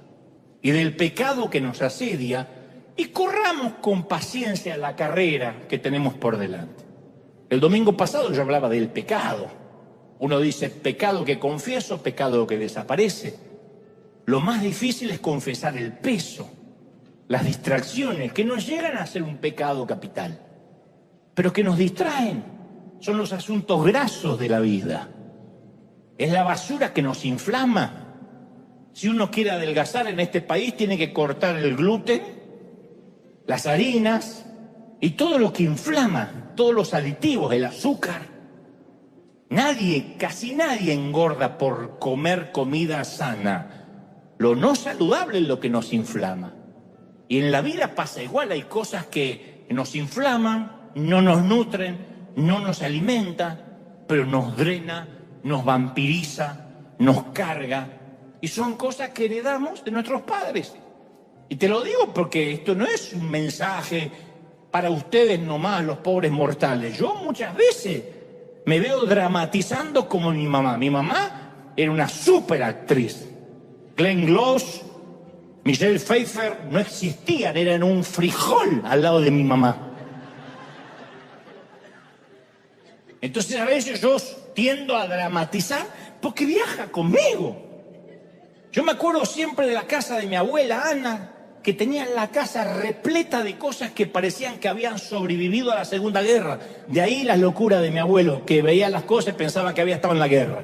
y del pecado que nos asedia y corramos con paciencia la carrera que tenemos por delante. El domingo pasado yo hablaba del pecado. Uno dice, pecado que confieso, pecado que desaparece. Lo más difícil es confesar el peso, las distracciones que nos llegan a ser un pecado capital, pero que nos distraen. Son los asuntos grasos de la vida. Es la basura que nos inflama. Si uno quiere adelgazar en este país, tiene que cortar el gluten, las harinas y todo lo que inflama, todos los aditivos, el azúcar. Casi nadie engorda por comer comida sana. Lo no saludable es lo que nos inflama. Y en la vida pasa igual, hay cosas que nos inflaman, no nos nutren, no nos alimenta, pero nos drena, nos vampiriza, nos carga. Y son cosas que heredamos de nuestros padres. Y te lo digo porque esto no es un mensaje para ustedes nomás, los pobres mortales. Yo muchas veces me veo dramatizando como mi mamá. Mi mamá era una súper actriz. Glenn Close, Michelle Pfeiffer no existían, eran un frijol al lado de mi mamá. Entonces a veces yo tiendo a dramatizar porque viaja conmigo. Yo me acuerdo siempre de la casa de mi abuela Ana, que tenía la casa repleta de cosas que parecían que habían sobrevivido a la Segunda Guerra. De ahí la locura de mi abuelo, que veía las cosas y pensaba que había estado en la guerra.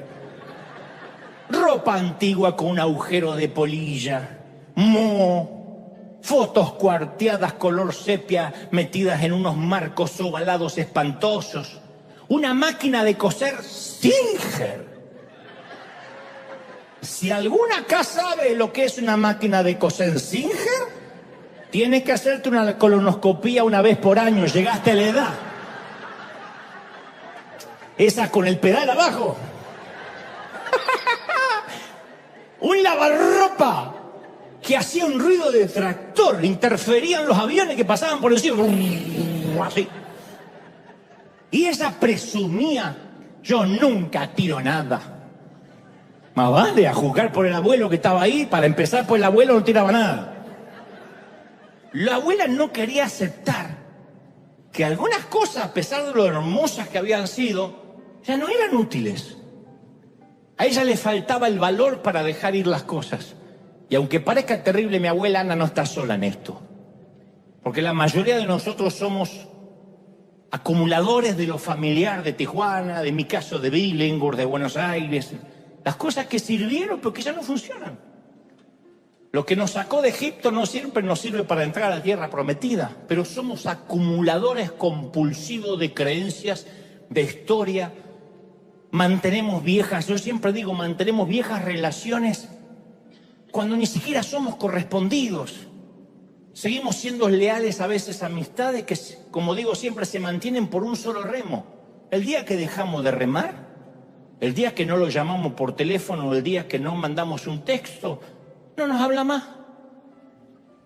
Ropa antigua con un agujero de polilla, moho, fotos cuarteadas color sepia metidas en unos marcos ovalados espantosos, una máquina de coser Singer. Si alguna acá sabe lo que es una máquina de coser Singer, tienes que hacerte una colonoscopía una vez por año, llegaste a la edad. Esa con el pedal abajo. Un lavarropa que hacía un ruido de tractor, interferían los aviones que pasaban por encima. Así. Y ella presumía, yo nunca tiro nada. Más vale a juzgar por el abuelo que estaba ahí. Para empezar, pues el abuelo no tiraba nada. La abuela no quería aceptar que algunas cosas, a pesar de lo hermosas que habían sido, ya no eran útiles. A ella le faltaba el valor para dejar ir las cosas. Y aunque parezca terrible, mi abuela Ana no está sola en esto. Porque la mayoría de nosotros somos acumuladores de lo familiar de Tijuana, de mi caso de Billinghurst, de Buenos Aires. Las cosas que sirvieron, pero que ya no funcionan. Lo que nos sacó de Egipto no siempre nos sirve para entrar a la tierra prometida, pero somos acumuladores compulsivos de creencias, de historia. Mantenemos viejas, yo siempre digo, mantenemos viejas relaciones cuando ni siquiera somos correspondidos. Seguimos siendo leales a veces a amistades que, como digo siempre, se mantienen por un solo remo. El día que dejamos de remar, el día que no lo llamamos por teléfono, el día que no mandamos un texto, no nos habla más.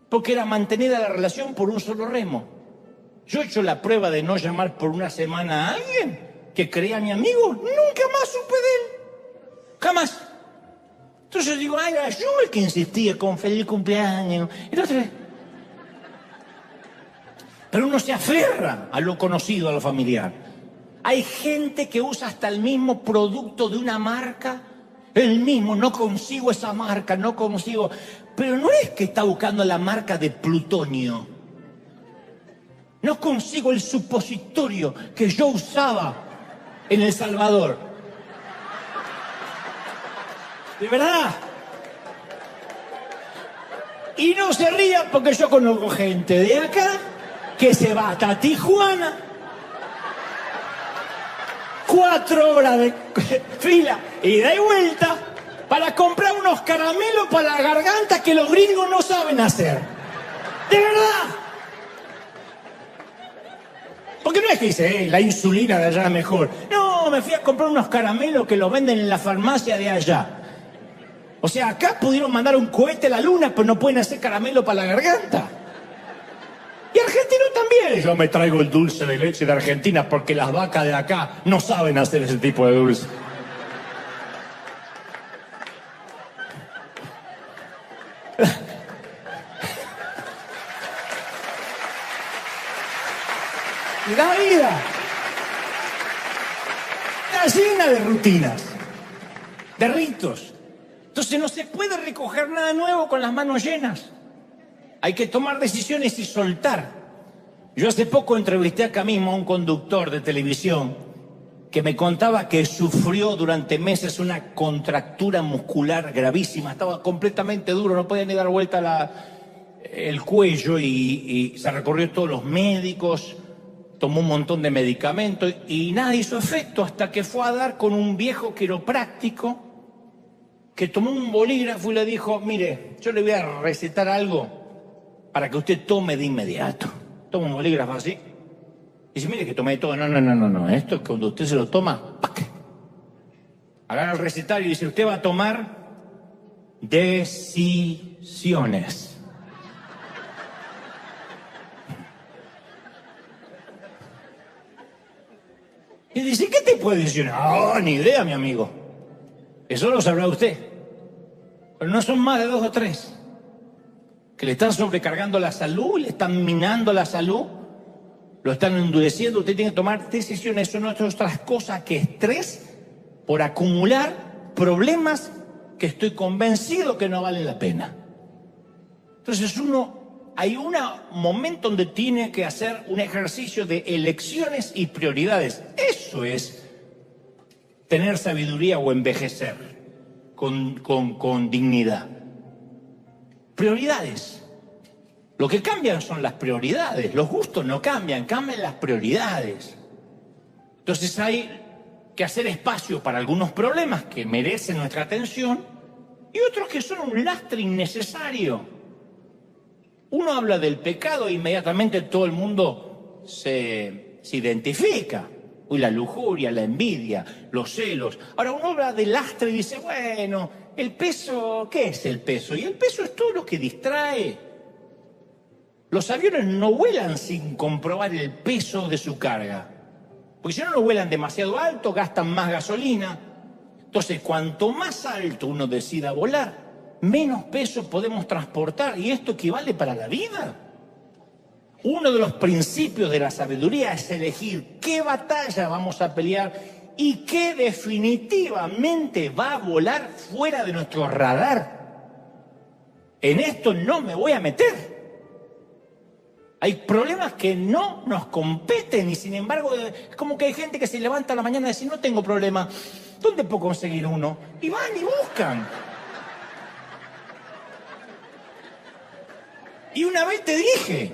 Porque era mantenida la relación por un solo remo. Yo he hecho la prueba de no llamar por una semana a alguien que creía mi amigo, nunca más supe de él. Jamás. Entonces digo, ay, era yo el que insistía con feliz cumpleaños. Entonces, pero uno se aferra a lo conocido, a lo familiar. Hay gente que usa hasta el mismo producto de una marca, el mismo, no consigo esa marca, no consigo. Pero no es que está buscando la marca de plutonio. No consigo el supositorio que yo usaba en El Salvador. De verdad. Y no se rían porque yo conozco gente de acá que se va hasta Tijuana. 4 horas de fila, ida y vuelta, para comprar unos caramelos para la garganta que los gringos no saben hacer. De verdad. Porque no es que dice, la insulina de allá es mejor. No, me fui a comprar unos caramelos que los venden en la farmacia de allá. O sea, acá pudieron mandar un cohete a la luna, pero no pueden hacer caramelo para la garganta. Y argentino también. Yo me traigo el dulce de leche de Argentina porque las vacas de acá no saben hacer ese tipo de dulce. La vida está llena de rutinas, de ritos. Entonces no se puede recoger nada nuevo con las manos llenas. Hay que tomar decisiones y soltar. Yo hace poco entrevisté acá mismo a un conductor de televisión que me contaba que sufrió durante meses una contractura muscular gravísima. Estaba completamente duro, no podía ni dar vuelta el cuello y se recorrió todos los médicos, tomó un montón de medicamentos y nada hizo efecto hasta que fue a dar con un viejo quiropráctico que tomó un bolígrafo y le dijo, mire, yo le voy a recetar algo para que usted tome de inmediato. Toma un bolígrafo así. Y dice, mire que tomé todo. No. Esto cuando usted se lo toma, ¡pac! Agarra el recetario y dice, usted va a tomar decisiones. Y dice, ¿qué tipo puede decir, no, ni idea, mi amigo. Eso lo sabrá usted. Pero no son más de 2 o 3 que le están sobrecargando la salud, le están minando la salud, lo están endureciendo. Usted tiene que tomar decisiones. Eso no es otras cosas que estrés por acumular problemas que estoy convencido que no valen la pena. Entonces hay un momento donde tiene que hacer un ejercicio de elecciones y prioridades. Eso es tener sabiduría o envejecer con dignidad. Prioridades. Lo que cambian son las prioridades. Los gustos no cambian, cambian las prioridades. Entonces hay que hacer espacio para algunos problemas que merecen nuestra atención y otros que son un lastre innecesario. Uno habla del pecado e inmediatamente todo el mundo se identifica. Uy, la lujuria, la envidia, los celos. Ahora uno habla del lastre y dice, bueno, el peso, ¿qué es el peso? Y el peso es todo lo que distrae. Los aviones no vuelan sin comprobar el peso de su carga. Porque si no vuelan demasiado alto, gastan más gasolina. Entonces, cuanto más alto uno decida volar, menos peso podemos transportar. Y esto equivale para la vida. Uno de los principios de la sabiduría es elegir qué batalla vamos a pelear y qué definitivamente va a volar fuera de nuestro radar. En esto no me voy a meter. Hay problemas que no nos competen y sin embargo es como que hay gente que se levanta a la mañana y dice, no tengo problema, ¿dónde puedo conseguir uno? Y van y buscan. Y una vez te dije,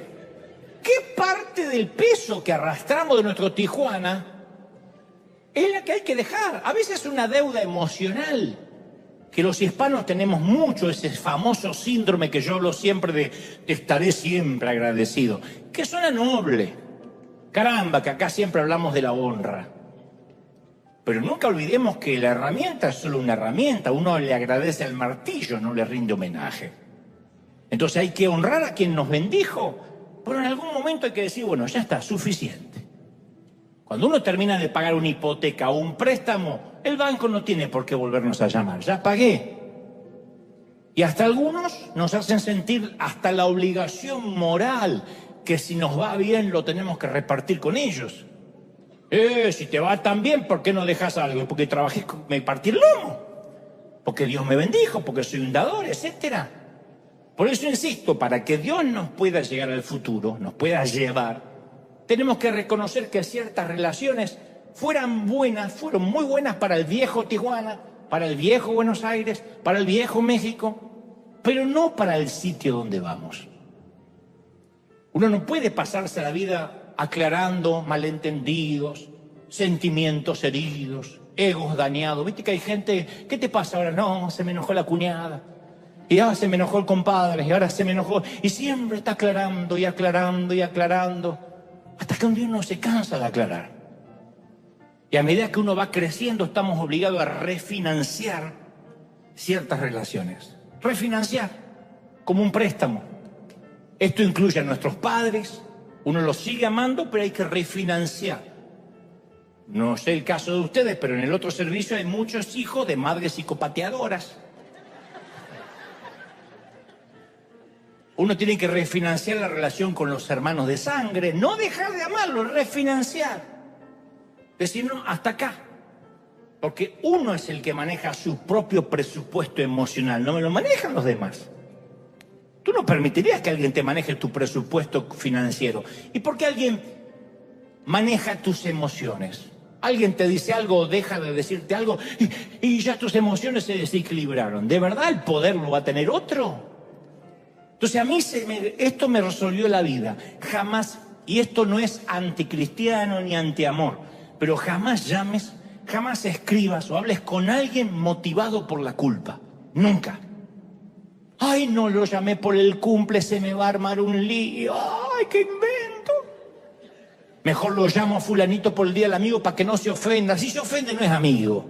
¿qué parte del peso que arrastramos de nuestro Tijuana es la que hay que dejar? A veces es una deuda emocional, que los hispanos tenemos mucho, ese famoso síndrome que yo hablo siempre de te estaré siempre agradecido, que suena noble. Caramba, que acá siempre hablamos de la honra. Pero nunca olvidemos que la herramienta es solo una herramienta. Uno le agradece al martillo, no le rinde homenaje. Entonces hay que honrar a quien nos bendijo, pero en algún momento hay que decir, bueno, ya está, suficiente. Cuando uno termina de pagar una hipoteca o un préstamo, el banco no tiene por qué volvernos a llamar. Ya pagué. Y hasta algunos nos hacen sentir hasta la obligación moral que si nos va bien lo tenemos que repartir con ellos. Si te va tan bien, ¿por qué no dejas algo? Porque trabajé, me partí el lomo. Porque Dios me bendijo, porque soy un dador, etcétera. Por eso insisto, para que Dios nos pueda llegar al futuro, nos pueda llevar, tenemos que reconocer que ciertas relaciones fueron muy buenas para el viejo Tijuana, para el viejo Buenos Aires, para el viejo México, pero no para el sitio donde vamos. Uno no puede pasarse la vida aclarando malentendidos, sentimientos heridos, egos dañados. ¿Viste que hay gente, qué te pasa ahora? No, se me enojó la cuñada. Y ahora se me enojó el compadre, y ahora se me enojó. Y siempre está aclarando y aclarando y aclarando. Hasta que un día uno se cansa de aclarar. Y a medida que uno va creciendo, estamos obligados a refinanciar ciertas relaciones. Refinanciar, como un préstamo. Esto incluye a nuestros padres. Uno los sigue amando, pero hay que refinanciar. No sé el caso de ustedes, pero en el otro servicio hay muchos hijos de madres psicopateadoras. Uno tiene que refinanciar la relación con los hermanos de sangre, no dejar de amarlos, refinanciar. Decir, no, hasta acá. Porque uno es el que maneja su propio presupuesto emocional, no me lo manejan los demás. Tú no permitirías que alguien te maneje tu presupuesto financiero. ¿Y por qué alguien maneja tus emociones? Alguien te dice algo o deja de decirte algo y ya tus emociones se desequilibraron. ¿De verdad el poder lo va a tener otro? Entonces a mí esto me resolvió la vida. Jamás, y esto no es anticristiano ni antiamor, pero jamás llames, jamás escribas o hables con alguien motivado por la culpa. Nunca. Ay, no lo llamé por el cumple, se me va a armar un lío. Ay, qué invento. Mejor lo llamo a fulanito por el día del amigo para que no se ofenda. Si se ofende no es amigo.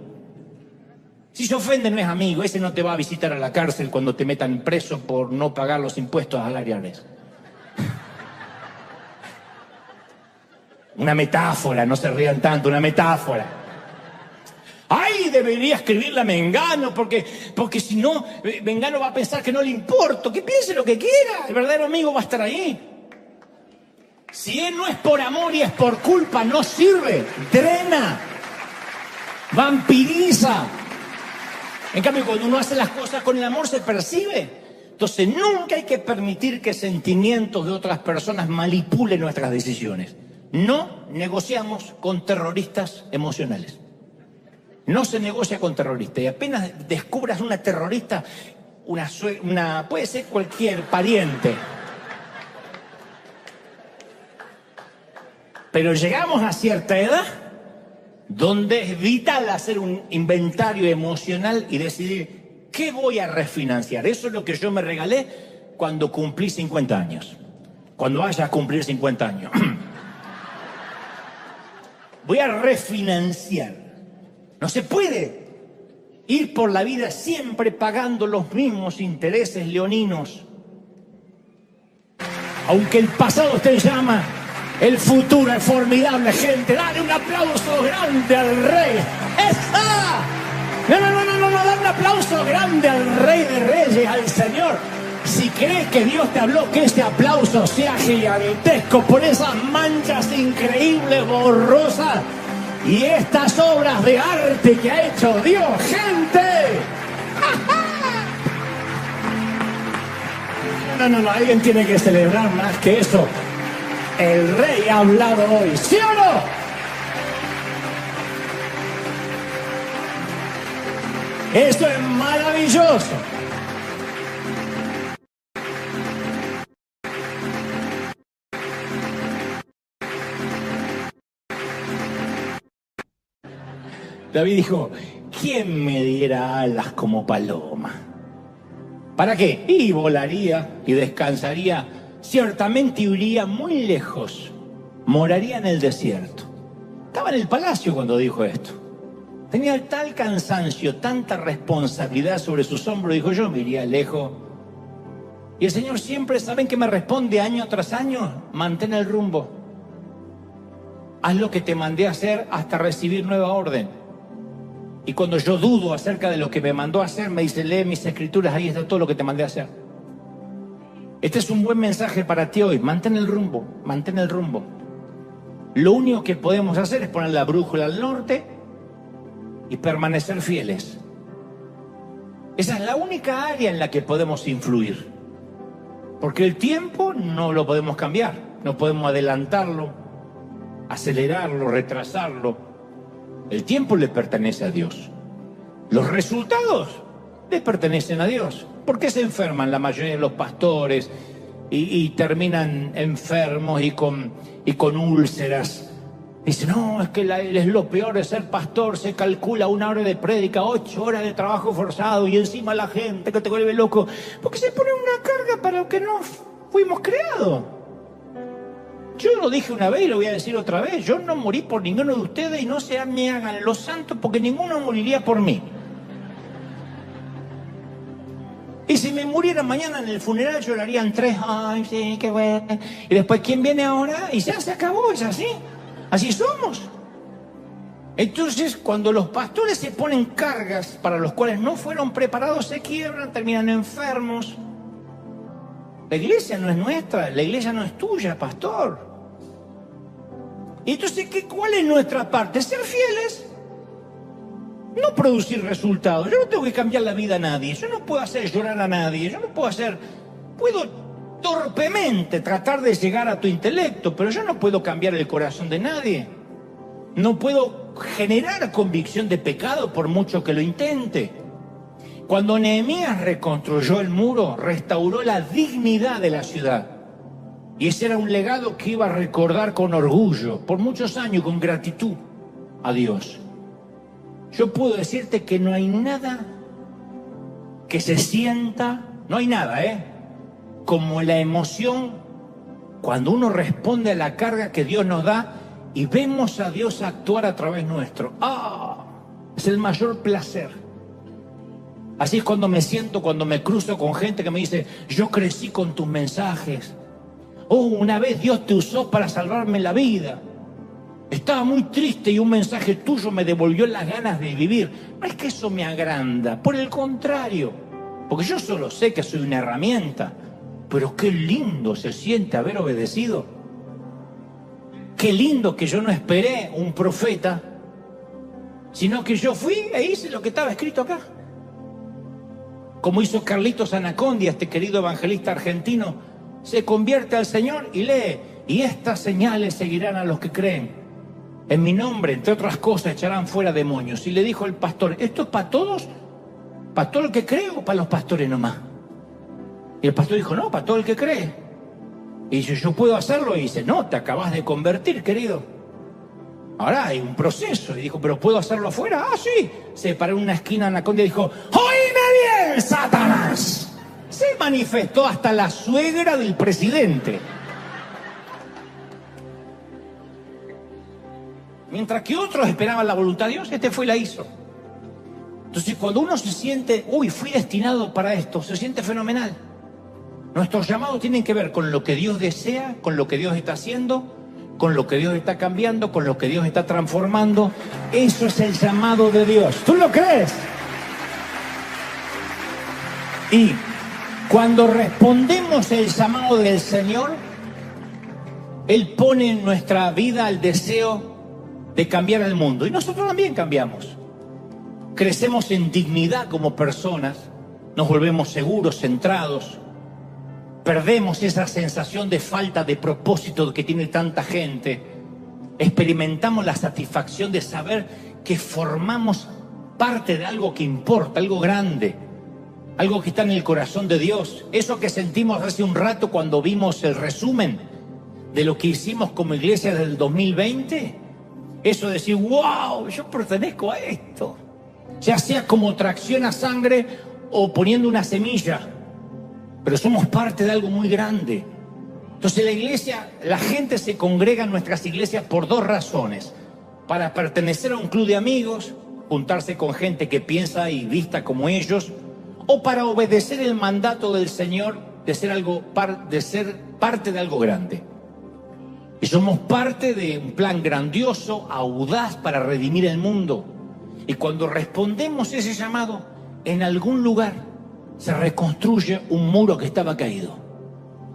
Si se ofende no es amigo, ese no te va a visitar a la cárcel cuando te metan preso por no pagar los impuestos salariales. Una metáfora, no se rían tanto, una metáfora. Ay, debería escribirle a Mengano, porque si no, Mengano va a pensar que no le importo. Que piense lo que quiera, el verdadero amigo va a estar ahí. Si él no es por amor y es por culpa, no sirve, drena, vampiriza. En cambio, cuando uno hace las cosas con el amor, se percibe. Entonces, nunca hay que permitir que sentimientos de otras personas manipulen nuestras decisiones. No negociamos con terroristas emocionales. No se negocia con terroristas. Y apenas descubras una terrorista, puede ser cualquier pariente. Pero llegamos a cierta edad donde es vital hacer un inventario emocional y decidir qué voy a refinanciar. Eso es lo que yo me regalé cuando cumplí 50 años. Cuando vaya a cumplir 50 años. Voy a refinanciar. No se puede ir por la vida siempre pagando los mismos intereses leoninos. Aunque el pasado te llama, el futuro es formidable, gente. Dale un aplauso grande al rey. ¡Esa! No, dale un aplauso grande al rey de reyes, al Señor. Si crees que Dios te habló, que este aplauso sea gigantesco por esas manchas increíbles, borrosas. Y estas obras de arte que ha hecho Dios, gente. No, alguien tiene que celebrar más que eso. El rey ha hablado hoy, ¿sí o no? Esto es maravilloso. David dijo, ¿quién me diera alas como paloma? ¿Para qué? Y volaría y descansaría, ciertamente iría muy lejos, moraría en el desierto. Estaba en el palacio cuando dijo esto. Tenía tal cansancio, tanta responsabilidad sobre sus hombros, dijo, yo me iría lejos. Y el Señor siempre, ¿saben qué me responde año tras año? Mantén el rumbo. Haz lo que te mandé a hacer hasta recibir nueva orden. Y cuando yo dudo acerca de lo que me mandó a hacer, me dice, lee mis escrituras, ahí está todo lo que te mandé a hacer. Este es un buen mensaje para ti hoy. Mantén el rumbo, mantén el rumbo. Lo único que podemos hacer es poner la brújula al norte y permanecer fieles. Esa es la única área en la que podemos influir. Porque el tiempo no lo podemos cambiar, no podemos adelantarlo, acelerarlo, retrasarlo. El tiempo le pertenece a Dios. Los resultados le pertenecen a Dios. ¿Por qué se enferman la mayoría de los pastores y terminan enfermos y con úlceras? Dicen, no, es que es lo peor de ser pastor. Se calcula 1 hora de prédica, 8 horas de trabajo forzado y encima la gente que te vuelve loco. Porque se pone una carga para lo que no fuimos creados. Yo lo dije una vez y lo voy a decir otra vez. Yo no morí por ninguno de ustedes y no se me hagan los santos porque ninguno moriría por mí. Y si me muriera mañana en el funeral llorarían 3. Ay, sí, qué bueno. Y después, ¿quién viene ahora? Y ya se acabó, es así. Así somos. Entonces, cuando los pastores se ponen cargas para los cuales no fueron preparados, se quiebran, terminan enfermos. La iglesia no es nuestra, la iglesia no es tuya, pastor. Y entonces, ¿cuál es nuestra parte? Ser fieles. No producir resultados. Yo no tengo que cambiar la vida a nadie. Yo no puedo hacer llorar a nadie. Yo no puedo torpemente tratar de llegar a tu intelecto, pero yo no puedo cambiar el corazón de nadie. No puedo generar convicción de pecado por mucho que lo intente. Cuando Nehemías reconstruyó el muro, restauró la dignidad de la ciudad. Y ese era un legado que iba a recordar con orgullo, por muchos años, con gratitud a Dios. Yo puedo decirte que no hay nada que se sienta, no hay nada, como la emoción cuando uno responde a la carga que Dios nos da y vemos a Dios actuar a través nuestro. Es el mayor placer. Así es cuando me siento, cuando me cruzo con gente que me dice, yo crecí con tus mensajes. Una vez Dios te usó para salvarme la vida. Estaba muy triste y un mensaje tuyo me devolvió las ganas de vivir. No es que eso me agranda, por el contrario, porque yo solo sé que soy una herramienta, pero qué lindo se siente haber obedecido. Qué lindo que yo no esperé un profeta, sino que yo fui e hice lo que estaba escrito acá. Como hizo Carlitos Anacondia, este querido evangelista argentino, se convierte al Señor y lee: y estas señales seguirán a los que creen. En mi nombre, entre otras cosas, echarán fuera demonios. Y le dijo el pastor: ¿esto es para todos? ¿Para todo el que cree o para los pastores nomás? Y el pastor dijo: no, para todo el que cree. Y dice: ¿yo puedo hacerlo? Y dice: no, te acabas de convertir, querido. Ahora hay un proceso. Y dijo: ¿pero puedo hacerlo afuera? Ah, sí. Se paró en una esquina Anaconda y dijo: ¡oíme bien, Satanás! Se manifestó hasta la suegra del presidente. Mientras que otros esperaban la voluntad de Dios, este fue y la hizo. Entonces, cuando uno se siente: uy, fui destinado para esto, se siente fenomenal. Nuestros llamados tienen que ver con lo que Dios desea, con lo que Dios está haciendo, con lo que Dios está cambiando, con lo que Dios está transformando. Eso es el llamado de Dios. ¿Tú lo crees? Y cuando respondemos el llamado del Señor, Él pone en nuestra vida el deseo de cambiar el mundo. Y nosotros también cambiamos. Crecemos en dignidad como personas, nos volvemos seguros, centrados, perdemos esa sensación de falta de propósito que tiene tanta gente, experimentamos la satisfacción de saber que formamos parte de algo que importa, algo grande, algo que está en el corazón de Dios. Eso que sentimos hace un rato cuando vimos el resumen de lo que hicimos como iglesia del 2020, eso de decir: wow, yo pertenezco a esto, ya sea como tracción a sangre o poniendo una semilla, pero somos parte de algo muy grande. Entonces la iglesia, la gente se congrega en nuestras iglesias por dos razones: para pertenecer a un club de amigos, juntarse con gente que piensa y vista como ellos, o para obedecer el mandato del Señor de ser parte de algo grande. Y somos parte de un plan grandioso, audaz, para redimir el mundo. Y cuando respondemos ese llamado, en algún lugar se reconstruye un muro que estaba caído.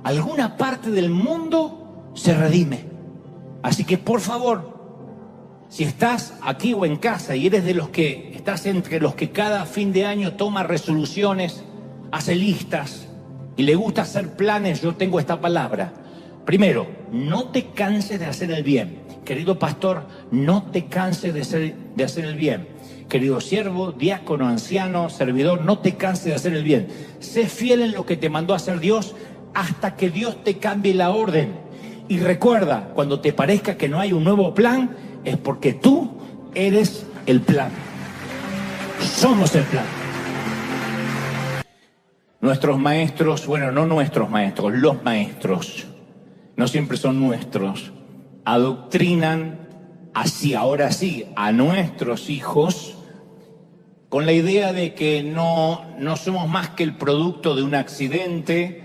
Alguna parte del mundo se redime. Así que, por favor, si estás aquí o en casa y eres de los que estás entre los que cada fin de año toma resoluciones, hace listas y le gusta hacer planes, yo tengo esta palabra. Primero, no te canses de hacer el bien. Querido pastor, no te canses de hacer el bien. Querido siervo, diácono, anciano, servidor, no te canses de hacer el bien. Sé fiel en lo que te mandó a hacer Dios hasta que Dios te cambie la orden. Y recuerda, cuando te parezca que no hay un nuevo plan, es porque tú eres el plan. Somos el plan. Nuestros maestros, bueno, no nuestros maestros, los maestros, no siempre son nuestros, adoctrinan así, ahora sí, a nuestros hijos con la idea de que no somos más que el producto de un accidente,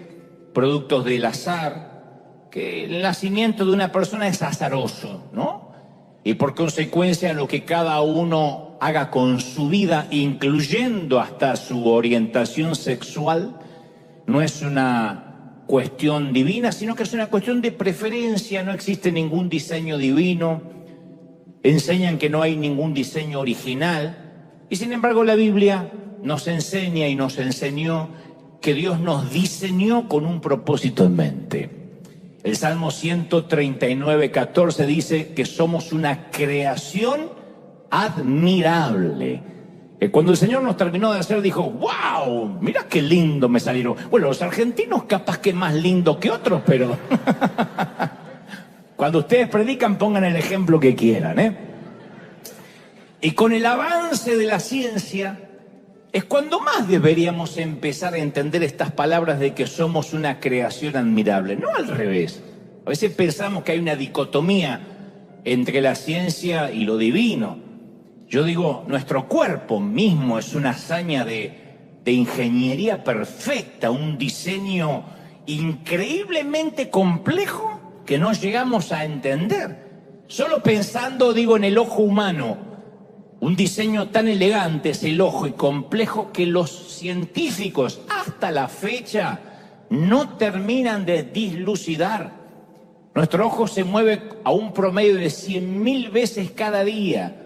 productos del azar, que el nacimiento de una persona es azaroso, ¿no? Y por consecuencia lo que cada uno haga con su vida, incluyendo hasta su orientación sexual, no es una cuestión divina, sino que es una cuestión de preferencia. No existe ningún diseño divino, enseñan que no hay ningún diseño original, y sin embargo la Biblia nos enseña y nos enseñó que Dios nos diseñó con un propósito en mente. El Salmo 139:14 dice que somos una creación admirable. Cuando el Señor nos terminó de hacer, dijo: ¡wow! Mira qué lindo me salieron. Bueno, los argentinos capaz que más lindo que otros, pero cuando ustedes predican, pongan el ejemplo que quieran, ¿eh? Y con el avance de la ciencia es cuando más deberíamos empezar a entender estas palabras de que somos una creación admirable, no al revés. A veces pensamos que hay una dicotomía entre la ciencia y lo divino. Yo digo, nuestro cuerpo mismo es una hazaña de ingeniería perfecta, un diseño increíblemente complejo que no llegamos a entender. Solo pensando, digo, en el ojo humano, un diseño tan elegante es el ojo y complejo que los científicos hasta la fecha no terminan de dilucidar. Nuestro ojo se mueve a un promedio de 100.000 veces cada día.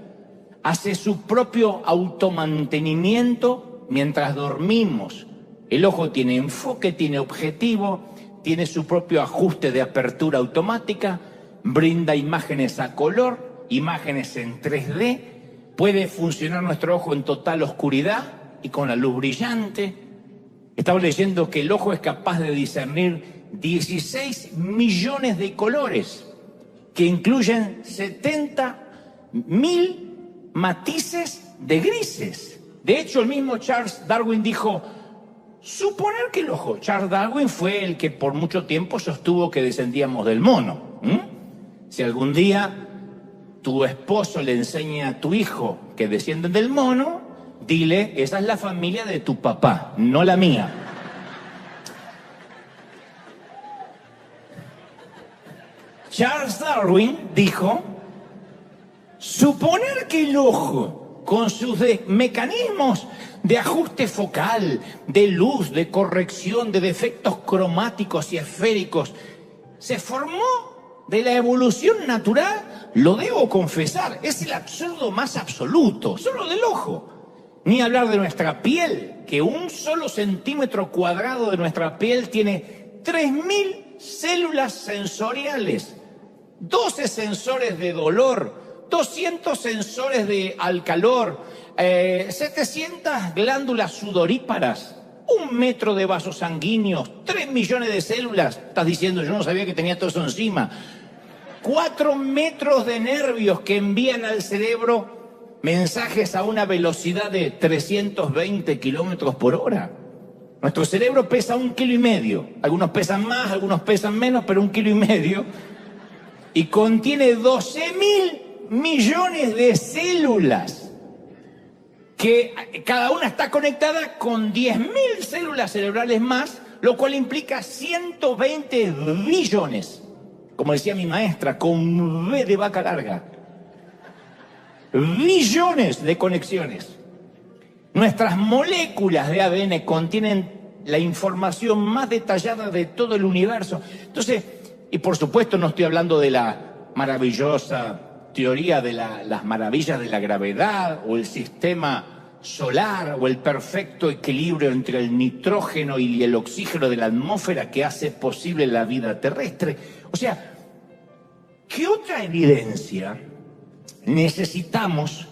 Hace su propio automantenimiento mientras dormimos. El ojo tiene enfoque, tiene objetivo, tiene su propio ajuste de apertura automática, brinda imágenes a color, imágenes en 3D, puede funcionar nuestro ojo en total oscuridad y con la luz brillante. Estamos leyendo que el ojo es capaz de discernir 16 millones de colores, que incluyen 70.000 matices de grises. De hecho, el mismo Charles Darwin dijo, suponer que el ojo. Charles Darwin fue el que por mucho tiempo sostuvo que descendíamos del mono. Si algún día tu esposo le enseña a tu hijo que descienden del mono, dile, esa es la familia de tu papá, no la mía. Charles Darwin dijo, suponer que el ojo, con sus mecanismos de ajuste focal, de luz, de corrección, de defectos cromáticos y esféricos, se formó de la evolución natural, lo debo confesar, es el absurdo más absoluto, solo del ojo. Ni hablar de nuestra piel, que un solo centímetro cuadrado de nuestra piel tiene 3.000 células sensoriales, 12 sensores de dolor, 200 sensores al calor, 700 glándulas sudoríparas, 1 metro de vasos sanguíneos, 3 millones de células. Estás diciendo, yo no sabía que tenía todo eso encima. 4 metros de nervios que envían al cerebro mensajes a una velocidad de 320 kilómetros por hora. Nuestro cerebro pesa 1,5 kilos. Algunos pesan más, algunos pesan menos, pero 1,5 kilos. Y contiene 12.000 millones de células, que cada una está conectada con 10.000 células cerebrales más, lo cual implica 120 billones. Como decía mi maestra, con V de vaca larga. Billones de conexiones. Nuestras moléculas de ADN contienen la información más detallada de todo el universo. Entonces, y por supuesto no estoy hablando de la maravillosa teoría de las maravillas de la gravedad o el sistema solar o el perfecto equilibrio entre el nitrógeno y el oxígeno de la atmósfera que hace posible la vida terrestre. O sea, ¿qué otra evidencia necesitamos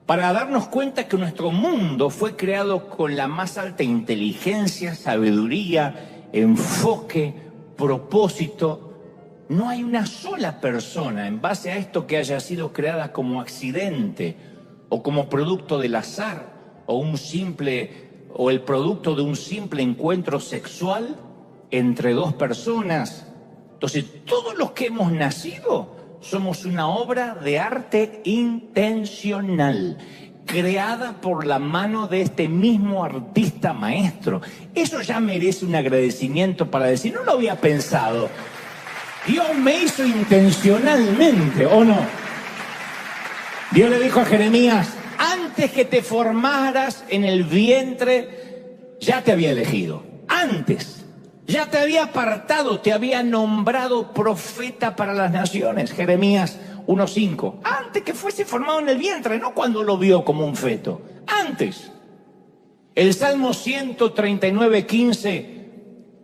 para darnos cuenta que nuestro mundo fue creado con la más alta inteligencia, sabiduría, enfoque, propósito? No hay una sola persona en base a esto que haya sido creada como accidente o como producto del azar o el producto de un simple encuentro sexual entre dos personas. Entonces, todos los que hemos nacido somos una obra de arte intencional, creada por la mano de este mismo artista maestro. Eso ya merece un agradecimiento para decir, no lo había pensado. Dios me hizo intencionalmente, ¿o no? Dios le dijo a Jeremías, antes que te formaras en el vientre, ya te había elegido. Antes, ya te había apartado, te había nombrado profeta para las naciones. Jeremías 1:5. Antes que fuese formado en el vientre, no cuando lo vio como un feto. Antes. El Salmo 139:15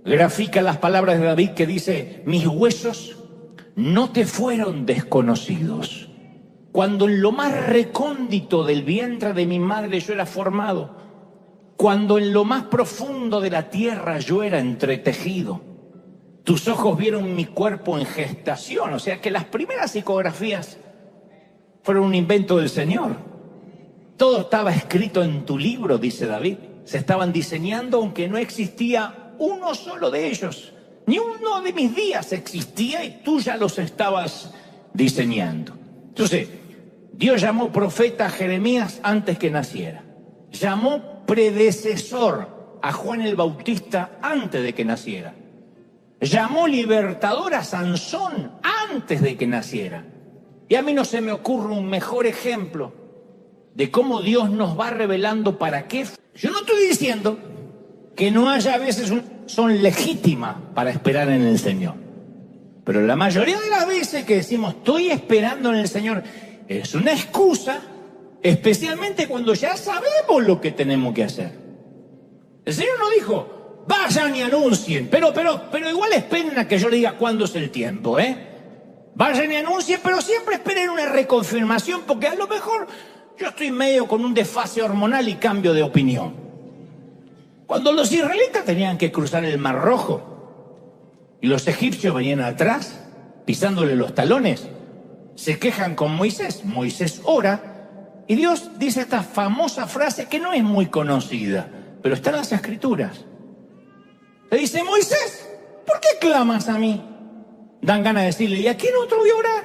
grafica las palabras de David que dice, mis huesos no te fueron desconocidos. Cuando en lo más recóndito del vientre de mi madre yo era formado, cuando en lo más profundo de la tierra yo era entretejido, tus ojos vieron mi cuerpo en gestación. O sea que las primeras ecografías fueron un invento del Señor. Todo estaba escrito en tu libro, dice David. Se estaban diseñando aunque no existía uno solo de ellos. Ni uno de mis días existía y tú ya los estabas diseñando. Entonces, Dios llamó profeta a Jeremías antes que naciera. Llamó predecesor a Juan el Bautista antes de que naciera. Llamó libertador a Sansón antes de que naciera. Y a mí no se me ocurre un mejor ejemplo de cómo Dios nos va revelando para qué. Yo no estoy diciendo que no haya veces son legítimas para esperar en el Señor. Pero la mayoría de las veces que decimos estoy esperando en el Señor es una excusa, especialmente cuando ya sabemos lo que tenemos que hacer. El Señor no dijo, vayan y anuncien, pero igual esperen a que yo le diga cuándo es el tiempo, Vayan y anuncien, pero siempre esperen una reconfirmación, porque a lo mejor yo estoy medio con un desfase hormonal y cambio de opinión. Cuando los israelitas tenían que cruzar el Mar Rojo y los egipcios venían atrás, pisándole los talones, se quejan con Moisés. Moisés ora y Dios dice esta famosa frase que no es muy conocida, pero está en las Escrituras. Le dice, Moisés, ¿por qué clamas a mí? Dan ganas de decirle, ¿y a quién otro voy a orar?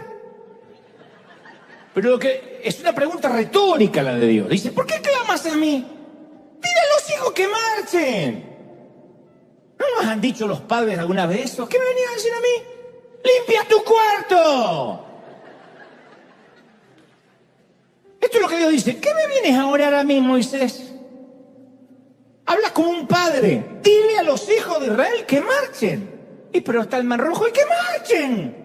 Pero lo que es una pregunta retórica la de Dios. Dice, ¿por qué clamas a mí? Dile a los hijos que marchen. ¿No nos han dicho los padres alguna vez eso? ¿Qué me venías a decir a mí? ¡Limpia tu cuarto! Esto es lo que Dios dice. ¿Qué me vienes a orar a mí, Moisés? Hablas como un padre. Dile a los hijos de Israel que marchen. Y pero está el Mar Rojo y que marchen.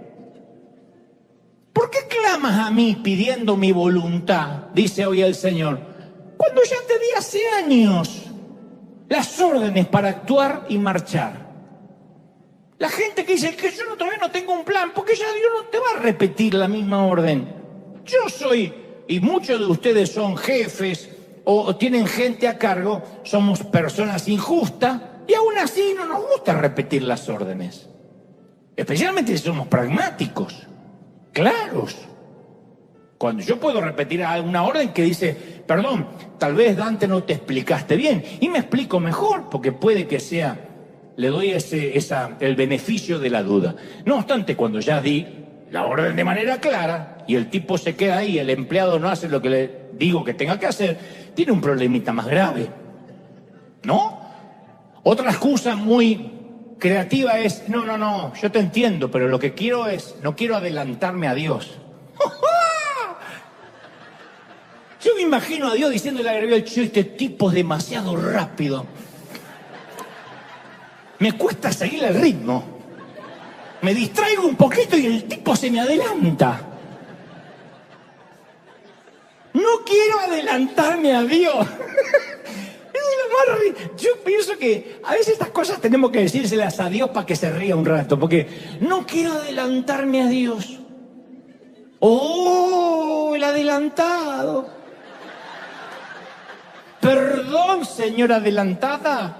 ¿Por qué clamas a mí pidiendo mi voluntad? Dice hoy el Señor. Cuando ya te di hace años las órdenes para actuar y marchar. La gente que dice que yo todavía no tengo un plan, porque ya Dios no te va a repetir la misma orden. Yo soy, y muchos de ustedes son jefes o tienen gente a cargo, somos personas injustas y aún así no nos gusta repetir las órdenes. Especialmente si somos pragmáticos, claros. Cuando yo puedo repetir una orden que dice, perdón, tal vez Dante no te explicaste bien, y me explico mejor, porque puede que sea, le doy el beneficio de la duda. No obstante, cuando ya di la orden de manera clara, y el tipo se queda ahí, el empleado no hace lo que le digo que tenga que hacer, tiene un problemita más grave, ¿no? Otra excusa muy creativa es, no, yo te entiendo, pero lo que quiero es, no quiero adelantarme a Dios. Yo me imagino a Dios diciéndole a Gabriel, este tipo es demasiado rápido. Me cuesta seguir el ritmo. Me distraigo un poquito y el tipo se me adelanta. No quiero adelantarme a Dios. Yo pienso que a veces estas cosas tenemos que decírselas a Dios para que se ría un rato, porque no quiero adelantarme a Dios. ¡Oh, el adelantado! Perdón, señora adelantada.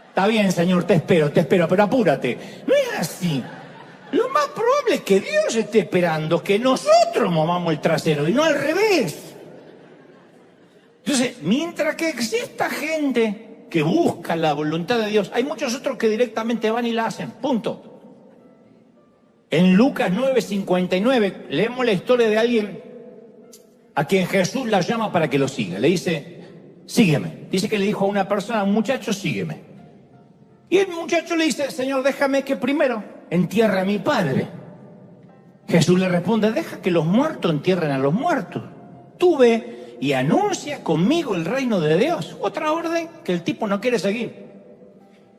Está bien, Señor, te espero, pero apúrate. No es así. Lo más probable es que Dios esté esperando que nosotros movamos el trasero y no al revés. Entonces, mientras que exista gente que busca la voluntad de Dios, hay muchos otros que directamente van y la hacen, punto. En Lucas 9:59 leemos la historia de alguien a quien Jesús la llama para que lo siga. Le dice, sígueme. Dice que le dijo a una persona, un muchacho, sígueme. Y el muchacho le dice, Señor, déjame que primero entierre a mi padre. Jesús le responde, deja que los muertos entierren a los muertos. Tú ve y anuncia conmigo el reino de Dios. Otra orden que el tipo no quiere seguir.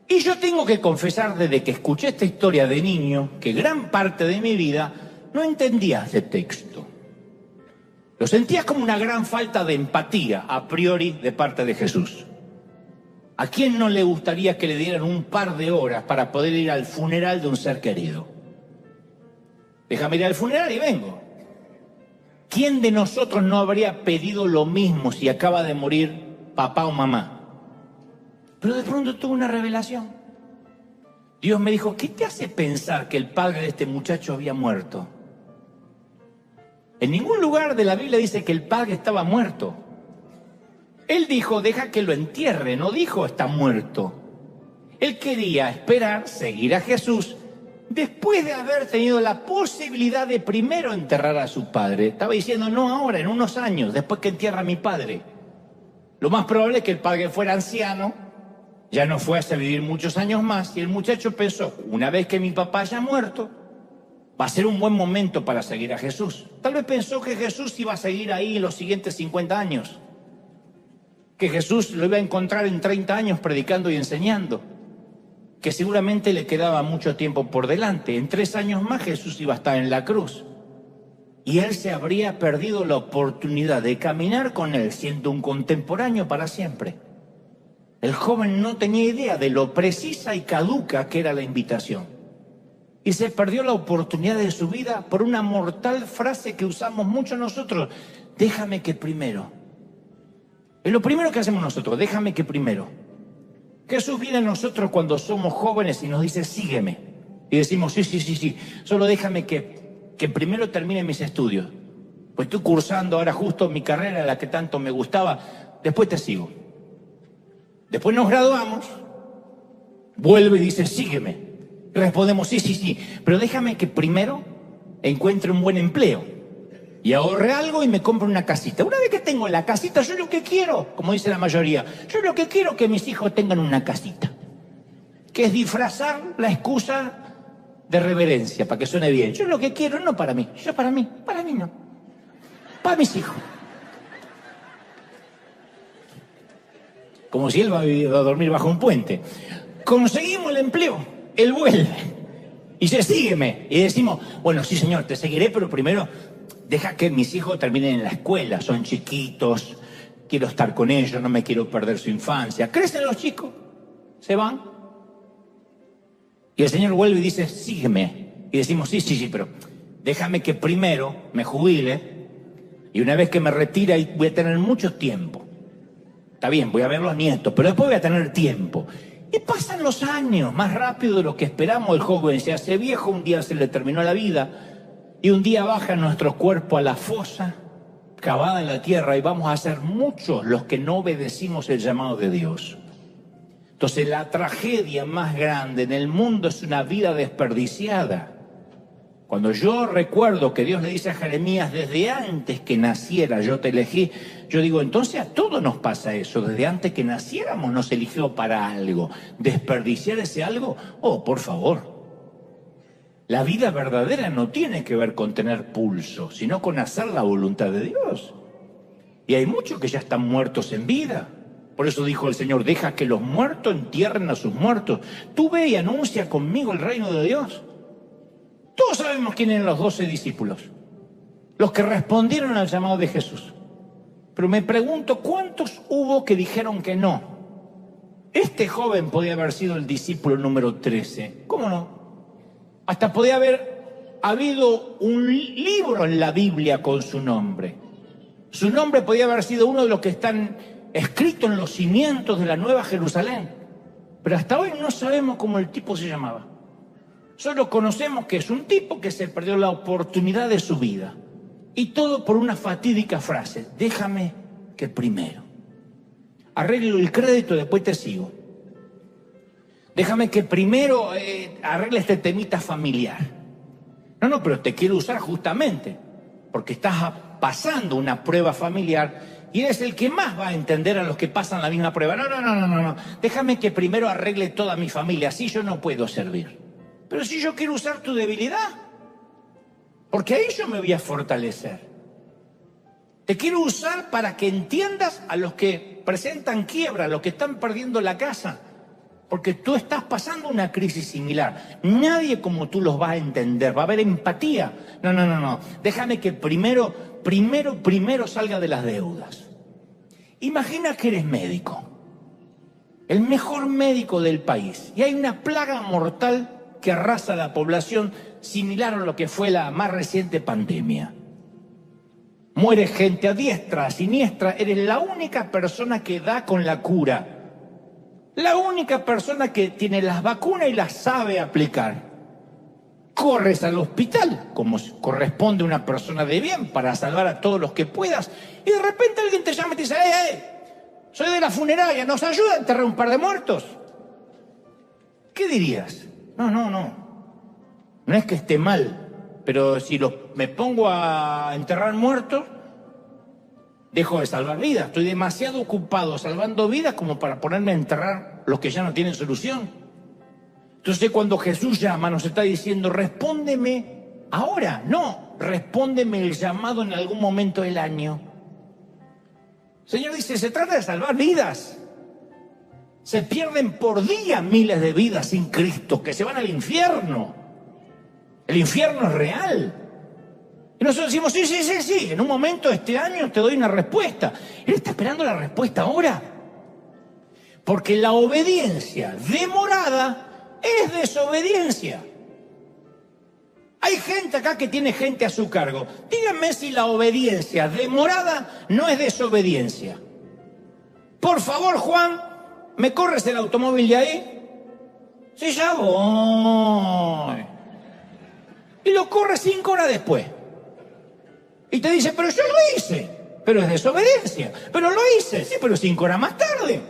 Y yo tengo que confesar desde que escuché esta historia de niño, que gran parte de mi vida no entendía este texto. Lo sentía como una gran falta de empatía a priori de parte de Jesús. ¿A quién no le gustaría que le dieran un par de horas para poder ir al funeral de un ser querido? Déjame ir al funeral y vengo. ¿Quién de nosotros no habría pedido lo mismo si acaba de morir papá o mamá? Pero de pronto tuve una revelación. Dios me dijo, ¿qué te hace pensar que el padre de este muchacho había muerto? En ningún lugar de la Biblia dice que el padre estaba muerto. Él dijo, deja que lo entierre, no dijo, está muerto. Él quería esperar, seguir a Jesús, después de haber tenido la posibilidad de primero enterrar a su padre. Estaba diciendo, no ahora, en unos años, después que entierra a mi padre. Lo más probable es que el padre fuera anciano, ya no fuese a vivir muchos años más, y el muchacho pensó, una vez que mi papá haya muerto, Va a ser un buen momento para seguir a Jesús. Tal vez pensó que Jesús iba a seguir ahí los siguientes 50 años. Que Jesús lo iba a encontrar en 30 años predicando y enseñando. Que seguramente le quedaba mucho tiempo por delante. En 3 años más Jesús iba a estar en la cruz. Y él se habría perdido la oportunidad de caminar con él siendo un contemporáneo para siempre. El joven no tenía idea de lo precisa y caduca que era la invitación. Y se perdió la oportunidad de su vida por una mortal frase que usamos mucho nosotros: déjame que primero. Es lo primero que hacemos nosotros: déjame que primero. Jesús viene a nosotros cuando somos jóvenes y nos dice: sígueme. Y decimos: sí, solo déjame que primero termine mis estudios. Pues estoy cursando ahora justo mi carrera, la que tanto me gustaba, después te sigo. Después nos graduamos, vuelve y dice: sígueme. Respondemos: sí, pero déjame que primero encuentre un buen empleo y ahorre algo y me compre una casita. Una vez que tengo la casita, yo lo que quiero, como dice la mayoría, yo lo que quiero es que mis hijos tengan una casita, que es disfrazar la excusa de reverencia para que suene bien. Yo lo que quiero, no para mí, para mí no, para mis hijos. Como si él va a dormir bajo un puente. Conseguimos el empleo, él vuelve y dice: sígueme. Y decimos: bueno, sí señor, te seguiré, pero primero deja que mis hijos terminen en la escuela, son chiquitos, quiero estar con ellos, no me quiero perder su infancia. Crecen los chicos, se van. Y el Señor vuelve y dice: sígueme. Y decimos: sí, pero déjame que primero me jubile y una vez que me retire voy a tener mucho tiempo. Está bien, voy a ver los nietos, pero después voy a tener tiempo. Y pasan los años, más rápido de lo que esperamos. El joven se hace viejo, un día se le terminó la vida y un día baja nuestro cuerpo a la fosa cavada en la tierra y vamos a ser muchos los que no obedecimos el llamado de Dios. Entonces la tragedia más grande en el mundo es una vida desperdiciada. Cuando yo recuerdo que Dios le dice a Jeremías: desde antes que naciera yo te elegí, yo digo: entonces a todos nos pasa eso. Desde antes que naciéramos nos eligió para algo. ¿Desperdiciar ese algo? Oh, por favor. La vida verdadera no tiene que ver con tener pulso, sino con hacer la voluntad de Dios. Y hay muchos que ya están muertos en vida. Por eso dijo el Señor: deja que los muertos entierren a sus muertos. Tú ve y anuncia conmigo el reino de Dios. Todos sabemos quién eran los 12 discípulos, los que respondieron al llamado de Jesús. Pero me pregunto, ¿cuántos hubo que dijeron que no? Este joven podía haber sido el discípulo número 13. ¿Cómo no? Hasta podía haber habido un libro en la Biblia con su nombre. Su nombre podía haber sido uno de los que están escritos en los cimientos de la Nueva Jerusalén. Pero hasta hoy no sabemos cómo el tipo se llamaba. Solo conocemos que es un tipo que se perdió la oportunidad de su vida. Y todo por una fatídica frase: déjame que primero. Arreglo el crédito, después te sigo. Déjame que primero arregle este temita familiar. No, pero te quiero usar justamente porque estás pasando una prueba familiar y eres el que más va a entender a los que pasan la misma prueba. No. Déjame que primero arregle toda mi familia, así yo no puedo servir. Pero si yo quiero usar tu debilidad, porque ahí yo me voy a fortalecer. Te quiero usar para que entiendas a los que presentan quiebra, a los que están perdiendo la casa, porque tú estás pasando una crisis similar. Nadie como tú los va a entender, va a haber empatía. No. Déjame que primero salga de las deudas. Imagina que eres médico, el mejor médico del país, y hay una plaga mortal que arrasa la población, similar a lo que fue la más reciente pandemia. Muere gente a diestra, a siniestra, eres la única persona que da con la cura. La única persona que tiene las vacunas y las sabe aplicar. Corres al hospital, como corresponde a una persona de bien, para salvar a todos los que puedas, y de repente alguien te llama y te dice: soy de la funeraria, ¿nos ayuda a enterrar un par de muertos? ¿Qué dirías? No es que esté mal, pero si me pongo a enterrar muertos, dejo de salvar vidas. Estoy demasiado ocupado salvando vidas como para ponerme a enterrar los que ya no tienen solución. Entonces, cuando Jesús llama, nos está diciendo: respóndeme ahora, no, respóndeme el llamado en algún momento del año. El Señor dice, se trata de salvar vidas. Se pierden por día miles de vidas sin Cristo, que se van al infierno. El infierno es real. Y nosotros decimos, sí, en un momento este año te doy una respuesta. Él está esperando la respuesta ahora. Porque la obediencia demorada es desobediencia. Hay gente acá que tiene gente a su cargo. Díganme si la obediencia demorada no es desobediencia. Por favor, Juan, ¿me corres el automóvil de ahí? Sí, ya voy. Y lo corre 5 horas después. Y te dice, pero yo lo hice. Pero es desobediencia. Pero lo hice, sí, pero 5 horas más tarde.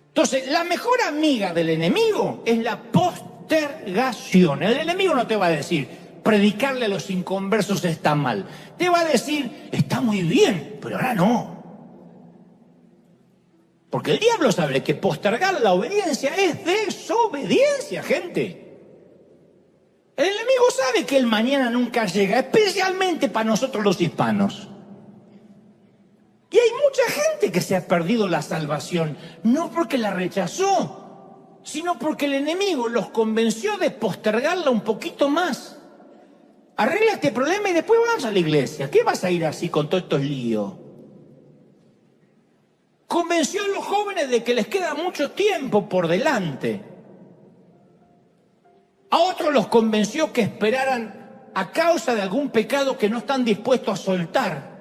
Entonces, la mejor amiga del enemigo es la postergación. El enemigo no te va a decir, predicarle a los inconversos está mal. Te va a decir, está muy bien, pero ahora no. Porque el diablo sabe que postergar la obediencia es desobediencia, gente. El enemigo sabe que el mañana nunca llega, especialmente para nosotros los hispanos. Y hay mucha gente que se ha perdido la salvación, no porque la rechazó, sino porque el enemigo los convenció de postergarla un poquito más. Arregla este problema y después vas a la iglesia. ¿Qué vas a ir así con todos estos líos? Convenció a los jóvenes de que les queda mucho tiempo por delante. A otros los convenció que esperaran a causa de algún pecado que no están dispuestos a soltar.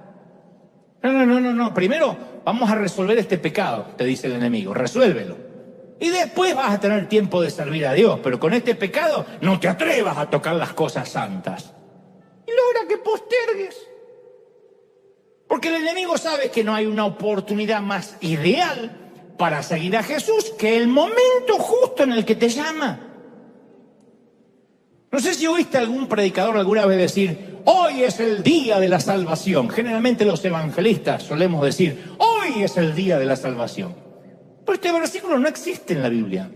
No. Primero vamos a resolver este pecado, te dice el enemigo. Resuélvelo. Y después vas a tener tiempo de servir a Dios. Pero con este pecado no te atrevas a tocar las cosas santas. Y logra que postergues. Porque el enemigo sabe que no hay una oportunidad más ideal para seguir a Jesús que el momento justo en el que te llama. No sé si oíste algún predicador alguna vez decir, hoy es el día de la salvación. Generalmente los evangelistas solemos decir, hoy es el día de la salvación. Pero este versículo no existe en la Biblia.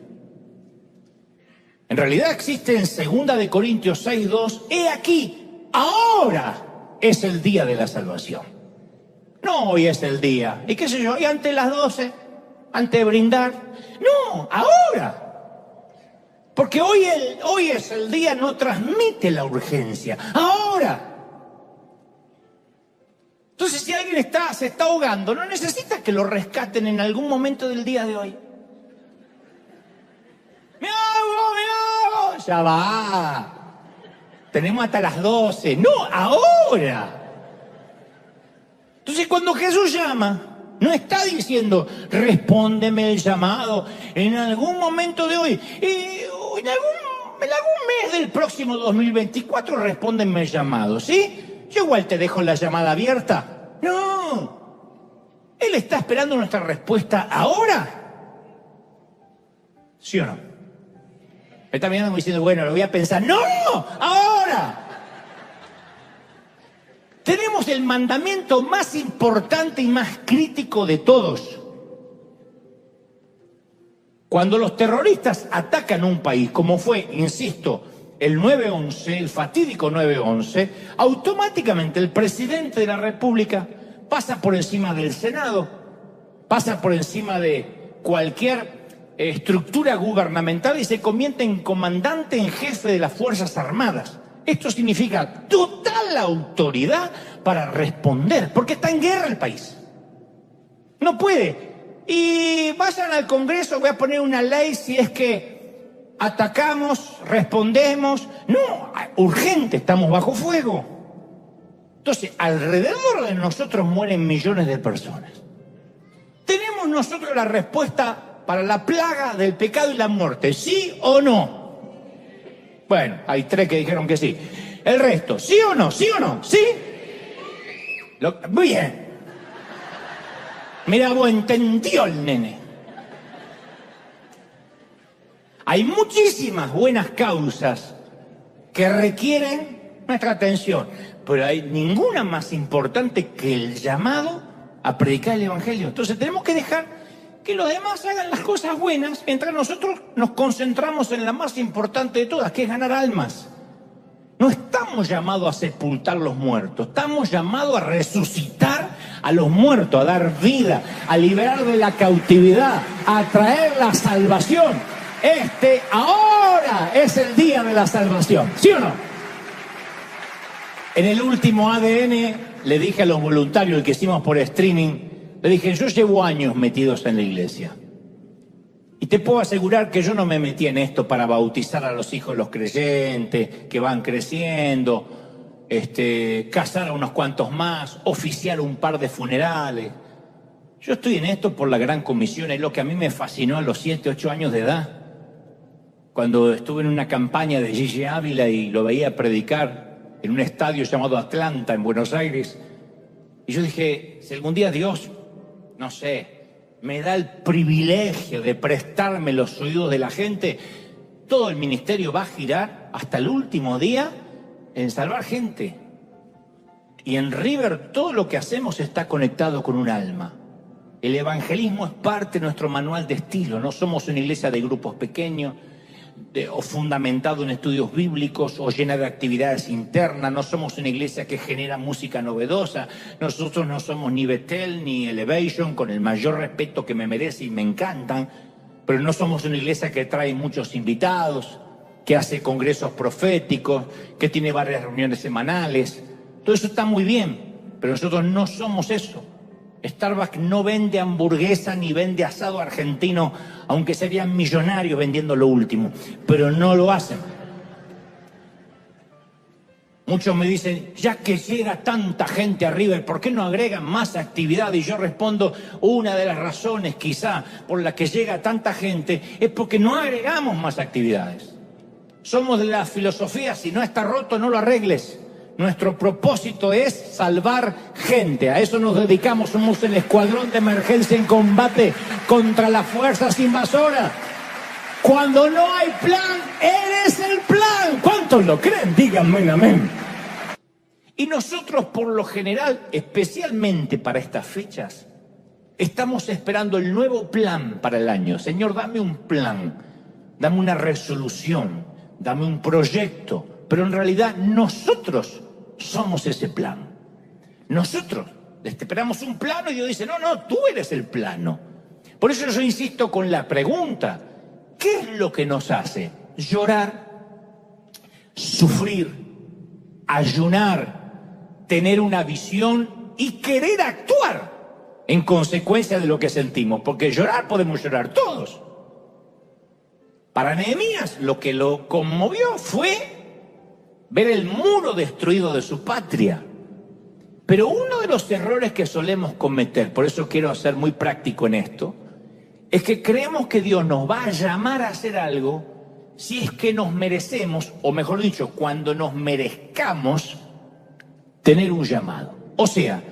En realidad existe en 2 Corintios 6:2, he aquí, ahora es el día de la salvación. No, hoy es el día. ¿Y qué sé yo? ¿Y antes de las 12? ¿Antes de brindar? No, ahora. Porque hoy es el día, no transmite la urgencia. Ahora. Entonces, si alguien se está ahogando, no necesita que lo rescaten en algún momento del día de hoy. ¡Me ahogo! Ya va. Tenemos hasta las 12. No, ahora. Entonces, cuando Jesús llama, no está diciendo, respóndeme el llamado en algún momento de hoy. En algún mes del próximo 2024, respóndeme el llamado, ¿sí? Yo igual te dejo la llamada abierta. No. Él está esperando nuestra respuesta ahora. ¿Sí o no? Me está mirando diciendo, bueno, lo voy a pensar. ¡No! ¡Ahora! Tenemos el mandamiento más importante y más crítico de todos. Cuando los terroristas atacan un país, como fue, insisto, el 9/11, el fatídico 9/11, automáticamente el presidente de la República pasa por encima del Senado, pasa por encima de cualquier estructura gubernamental y se convierte en comandante en jefe de las Fuerzas Armadas. Esto significa total autoridad para responder, porque está en guerra el país. No puede. Y vayan al Congreso, voy a poner una ley si es que atacamos, respondemos. No, urgente, estamos bajo fuego. Entonces, alrededor de nosotros mueren millones de personas. ¿Tenemos nosotros la respuesta para la plaga del pecado y la muerte? ¿Sí o no? Bueno, hay 3 que dijeron que sí. El resto, ¿sí o no? ¿Sí o no? ¿Sí? Muy bien. Mira, vos entendió el nene. Hay muchísimas buenas causas que requieren nuestra atención, pero hay ninguna más importante que el llamado a predicar el Evangelio. Entonces tenemos que dejar que los demás hagan las cosas buenas mientras nosotros nos concentramos en la más importante de todas, que es ganar almas. No estamos llamados a sepultar los muertos, estamos llamados a resucitar a los muertos, a dar vida, a liberar de la cautividad, a traer la salvación. Ahora es el día de la salvación, ¿sí o no? En el último ADN le dije a los voluntarios, el que hicimos por streaming, le dije, yo llevo años metidos en la iglesia. Y te puedo asegurar que yo no me metí en esto para bautizar a los hijos de los creyentes, que van creciendo, casar a unos cuantos más, oficiar un par de funerales. Yo estoy en esto por la gran comisión, es lo que a mí me fascinó a los 7, 8 años de edad. Cuando estuve en una campaña de Gigi Ávila y lo veía predicar en un estadio llamado Atlanta, en Buenos Aires. Y yo dije, si algún día Dios, no sé, me da el privilegio de prestarme los oídos de la gente, todo el ministerio va a girar hasta el último día en salvar gente. Y en River todo lo que hacemos está conectado con un alma. El evangelismo es parte de nuestro manual de estilo. No somos una iglesia de grupos pequeños o fundamentado en estudios bíblicos o llena de actividades internas. No somos una iglesia que genera música novedosa. Nosotros no somos ni Bethel ni Elevation, con el mayor respeto que me merece y me encantan, pero no somos una iglesia que trae muchos invitados, que hace congresos proféticos, que tiene varias reuniones semanales. Todo eso está muy bien, pero nosotros no somos eso. Starbucks no vende hamburguesa ni vende asado argentino, aunque serían millonarios vendiendo lo último, pero no lo hacen. Muchos me dicen, ya que llega tanta gente a River, ¿por qué no agregan más actividad? Y yo respondo, una de las razones quizá por la que llega tanta gente es porque no agregamos más actividades. Somos de la filosofía, si no está roto, no lo arregles. Nuestro propósito es salvar gente. A eso nos dedicamos. Somos el escuadrón de emergencia en combate contra las fuerzas invasoras. Cuando no hay plan, eres el plan. ¿Cuántos lo creen? Díganme amén. Y nosotros, por lo general, especialmente para estas fechas, estamos esperando el nuevo plan para el año. Señor, dame un plan, dame una resolución, dame un proyecto. Pero en realidad nosotros somos ese plan. Nosotros esperamos un plano y Dios dice, no, tú eres el plano. Por eso yo insisto con la pregunta, ¿qué es lo que nos hace llorar, sufrir, ayunar, tener una visión y querer actuar en consecuencia de lo que sentimos? Porque llorar podemos llorar todos. Para Nehemías lo que lo conmovió fue ver el muro destruido de su patria. Pero uno de los errores que solemos cometer, por eso quiero ser muy práctico en esto, es que creemos que Dios nos va a llamar a hacer algo si es que nos merecemos, o mejor dicho, cuando nos merezcamos tener un llamado. O sea,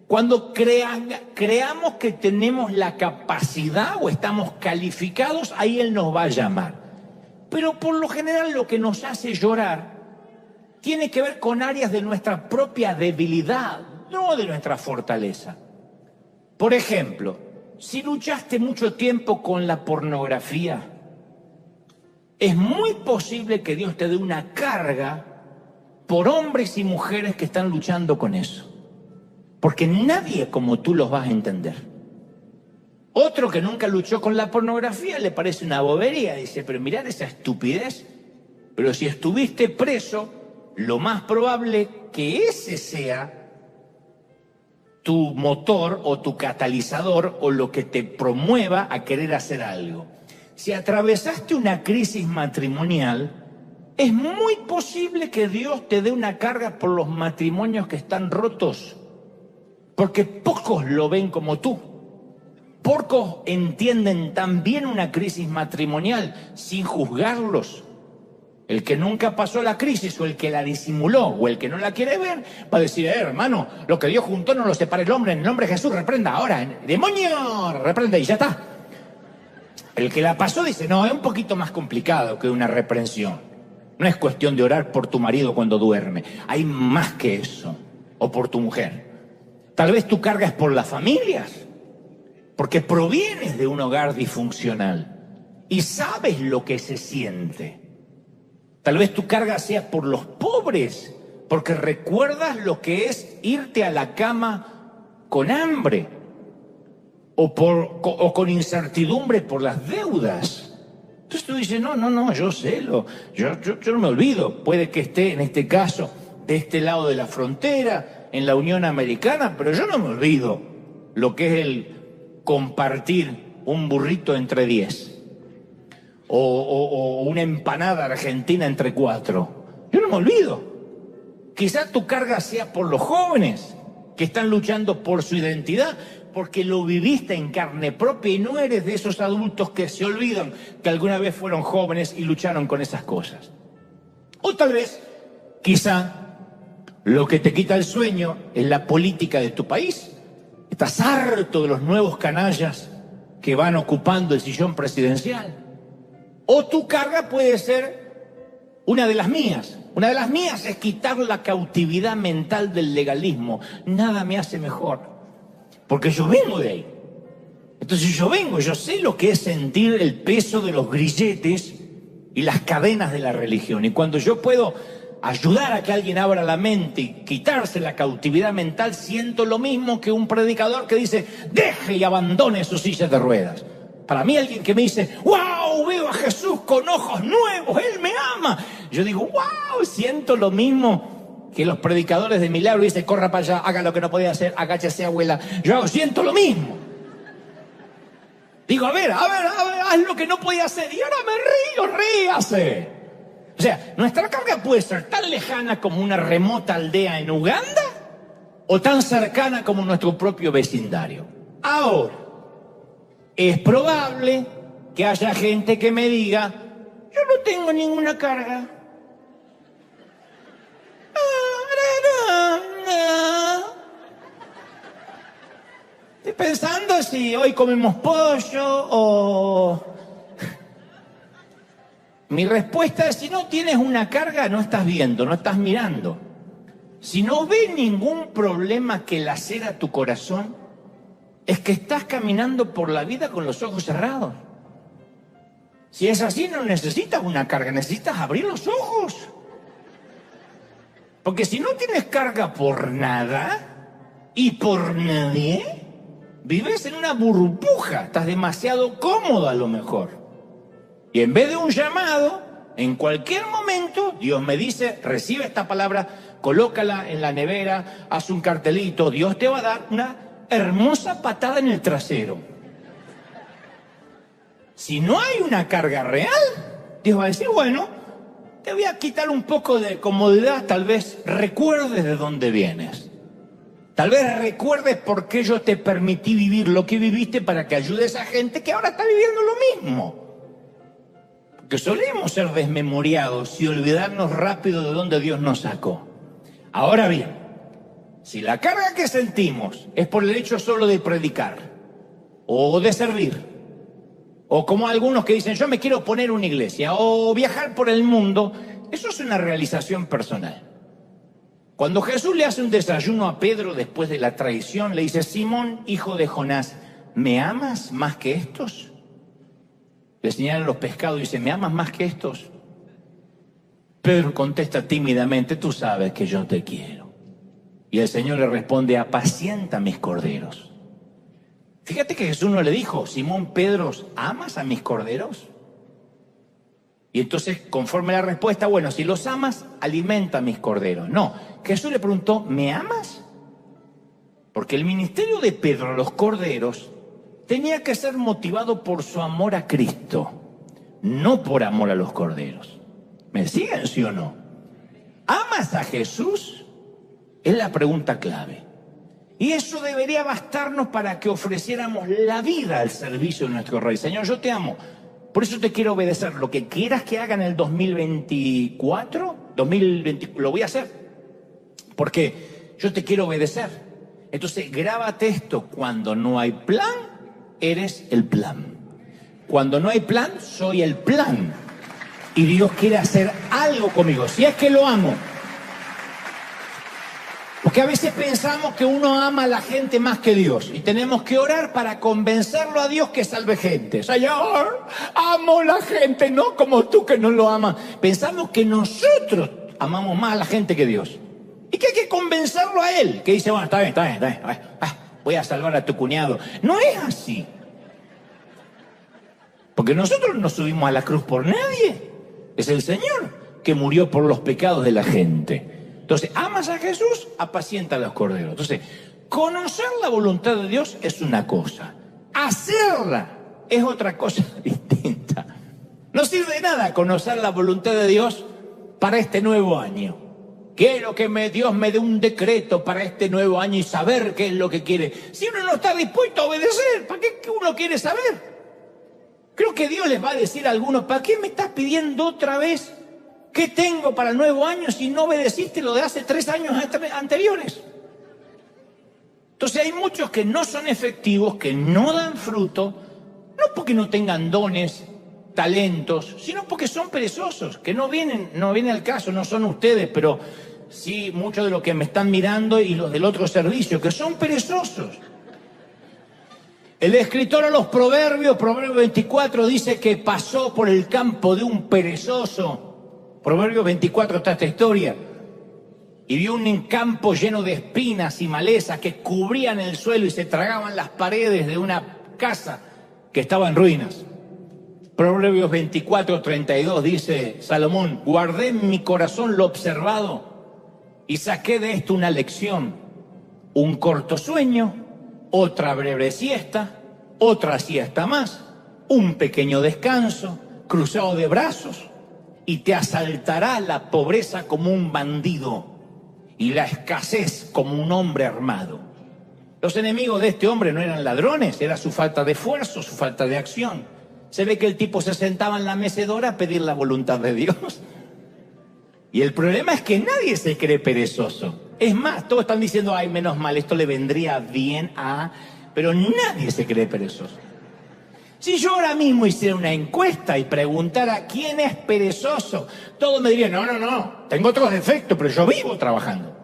cuando creamos que tenemos la capacidad o estamos calificados, ahí Él nos va a llamar. Pero por lo general lo que nos hace llorar tiene que ver con áreas de nuestra propia debilidad, no de nuestra fortaleza. Por ejemplo, si luchaste mucho tiempo con la pornografía, es muy posible que Dios te dé una carga por hombres y mujeres que están luchando con eso. Porque nadie como tú los vas a entender. Otro que nunca luchó con la pornografía le parece una bobería. Dice, pero mirad esa estupidez. Pero si estuviste preso, lo más probable que ese sea tu motor o tu catalizador o lo que te promueva a querer hacer algo. Si atravesaste una crisis matrimonial, es muy posible que Dios te dé una carga por los matrimonios que están rotos. Porque pocos lo ven como tú. Pocos entienden tan bien una crisis matrimonial sin juzgarlos. El que nunca pasó la crisis o el que la disimuló o el que no la quiere ver va a decir, hermano, lo que Dios juntó no lo separa el hombre. En el nombre de Jesús, reprenda ahora. ¡Demonio! Reprende y ya está. El que la pasó dice, no, es un poquito más complicado que una reprensión. No es cuestión de orar por tu marido cuando duerme. Hay más que eso. O por tu mujer. Tal vez tu carga es por las familias. Porque provienes de un hogar disfuncional y sabes lo que se siente. Tal vez tu carga sea por los pobres, porque recuerdas lo que es irte a la cama con hambre o con incertidumbre por las deudas. Entonces tú dices, no, yo sé, yo no me olvido. Puede que esté, en este caso, de este lado de la frontera, en la Unión Americana, pero yo no me olvido lo que es el compartir un burrito entre 10 o una empanada argentina entre 4. Yo no me olvido. Quizás tu carga sea por los jóvenes que están luchando por su identidad, porque lo viviste en carne propia y no eres de esos adultos que se olvidan que alguna vez fueron jóvenes y lucharon con esas cosas. O tal vez, quizá, lo que te quita el sueño es la política de tu país. Estás harto de los nuevos canallas que van ocupando el sillón presidencial. O tu carga puede ser una de las mías. Una de las mías es quitar la cautividad mental del legalismo. Nada me hace mejor. Porque yo vengo de ahí. Entonces yo sé lo que es sentir el peso de los grilletes y las cadenas de la religión. Y cuando yo puedo ayudar a que alguien abra la mente y quitarse la cautividad mental, siento lo mismo que un predicador que dice, deje y abandone su silla de ruedas. Para mí alguien que me dice, wow, veo a Jesús con ojos nuevos, Él me ama. Yo digo, wow, siento lo mismo que los predicadores de milagro dicen, corra para allá, haga lo que no podía hacer, agáchese, abuela. Yo siento lo mismo. Digo, a ver, haz lo que no podía hacer. Y ahora me río, ríase. O sea, nuestra carga puede ser tan lejana como una remota aldea en Uganda o tan cercana como nuestro propio vecindario. Ahora, es probable que haya gente que me diga, yo no tengo ninguna carga. Estoy pensando si hoy comemos pollo o... Mi respuesta es, si no tienes una carga, no estás viendo, no estás mirando. Si no ves ningún problema que lacera tu corazón, es que estás caminando por la vida con los ojos cerrados. Si es así, no necesitas una carga, necesitas abrir los ojos. Porque si no tienes carga por nada y por nadie, vives en una burbuja, estás demasiado cómodo a lo mejor. Y en vez de un llamado, en cualquier momento, Dios me dice, recibe esta palabra, colócala en la nevera, haz un cartelito, Dios te va a dar una hermosa patada en el trasero. Si no hay una carga real, Dios va a decir, bueno, te voy a quitar un poco de comodidad, tal vez recuerdes de dónde vienes. Tal vez recuerdes por qué yo te permití vivir lo que viviste para que ayudes a gente que ahora está viviendo lo mismo. Porque solemos ser desmemoriados y olvidarnos rápido de dónde Dios nos sacó. Ahora bien, si la carga que sentimos es por el hecho solo de predicar o de servir, o como algunos que dicen, yo me quiero poner una iglesia, o viajar por el mundo, eso es una realización personal. Cuando Jesús le hace un desayuno a Pedro después de la traición, le dice, Simón, hijo de Jonás, ¿me amas más que estos? Le señalan los pescados y dice, ¿me amas más que estos? Pedro contesta tímidamente, tú sabes que yo te quiero. Y el Señor le responde, apacienta mis corderos. Fíjate que Jesús no le dijo, Simón Pedro, ¿amas a mis corderos? Y entonces, conforme la respuesta, bueno, si los amas, alimenta a mis corderos. No, Jesús le preguntó, ¿me amas? Porque el ministerio de Pedro a los corderos tenía que ser motivado por su amor a Cristo, no por amor a los corderos. ¿Me siguen, sí o no? ¿Amas a Jesús? Es la pregunta clave. Y eso debería bastarnos para que ofreciéramos la vida al servicio de nuestro Rey. Señor, yo te amo. Por eso te quiero obedecer. Lo que quieras que haga en el 2024, lo voy a hacer. Porque yo te quiero obedecer. Entonces, grábate esto. Cuando no hay plan, eres el plan. Cuando no hay plan, soy el plan. Y Dios quiere hacer algo conmigo. Si es que lo amo. Porque a veces pensamos que uno ama a la gente más que Dios y tenemos que orar para convencerlo a Dios que salve gente. Señor, amo a la gente, no como tú que no lo amas. Pensamos que nosotros amamos más a la gente que Dios y que hay que convencerlo a Él, que dice, bueno, está bien, voy a salvar a tu cuñado. No es así. Porque nosotros no subimos a la cruz por nadie. Es el Señor que murió por los pecados de la gente. Entonces, amas a Jesús, apacienta a los corderos. Entonces, conocer la voluntad de Dios es una cosa. Hacerla es otra cosa distinta. No sirve de nada conocer la voluntad de Dios para este nuevo año. Quiero que Dios me dé un decreto para este nuevo año y saber qué es lo que quiere. Si uno no está dispuesto a obedecer, ¿para qué uno quiere saber? Creo que Dios les va a decir a algunos, ¿para qué me estás pidiendo otra vez qué tengo para el nuevo año si no obedeciste lo de hace 3 años anteriores? Entonces hay muchos que no son efectivos, que no dan fruto, no porque no tengan dones, talentos, sino porque son perezosos, que no viene al caso, no son ustedes, pero sí muchos de los que me están mirando y los del otro servicio, que son perezosos. El escritor a los Proverbios, Proverbio 24, dice que pasó por el campo de un perezoso. Proverbio 24 está esta historia. Y vio un campo lleno de espinas y malezas que cubrían el suelo y se tragaban las paredes de una casa que estaba en ruinas. Proverbios 24, 32 dice Salomón, guardé en mi corazón lo observado y saqué de esto una lección. Un corto sueño, otra breve siesta, otra siesta más, un pequeño descanso, cruzado de brazos, y te asaltará la pobreza como un bandido y la escasez como un hombre armado. Los enemigos de este hombre no eran ladrones, era su falta de esfuerzo, su falta de acción. Se ve que el tipo se sentaba en la mecedora a pedir la voluntad de Dios. Y el problema es que nadie se cree perezoso. Es más, todos están diciendo, ay, menos mal, esto le vendría bien a... Pero nadie se cree perezoso. Si yo ahora mismo hiciera una encuesta y preguntara quién es perezoso, todos me dirían, no, tengo otros defectos, pero yo vivo trabajando.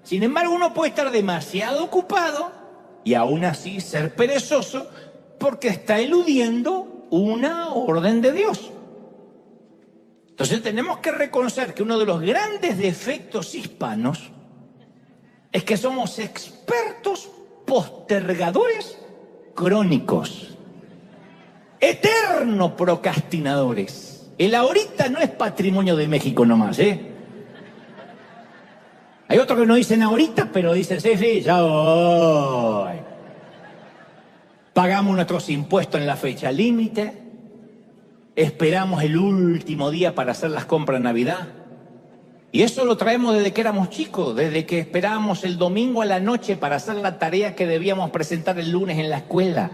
Sin embargo, uno puede estar demasiado ocupado y aún así ser perezoso porque está eludiendo una orden de Dios. Entonces tenemos que reconocer que uno de los grandes defectos hispanos es que somos expertos postergadores crónicos, eternos procrastinadores. El ahorita no es patrimonio de México nomás, ¿eh? Hay otros que no dicen ahorita, pero dicen, sí, ya voy. Pagamos nuestros impuestos en la fecha límite, esperamos el último día para hacer las compras de Navidad. Y eso lo traemos desde que éramos chicos, desde que esperábamos el domingo a la noche para hacer la tarea que debíamos presentar el lunes en la escuela.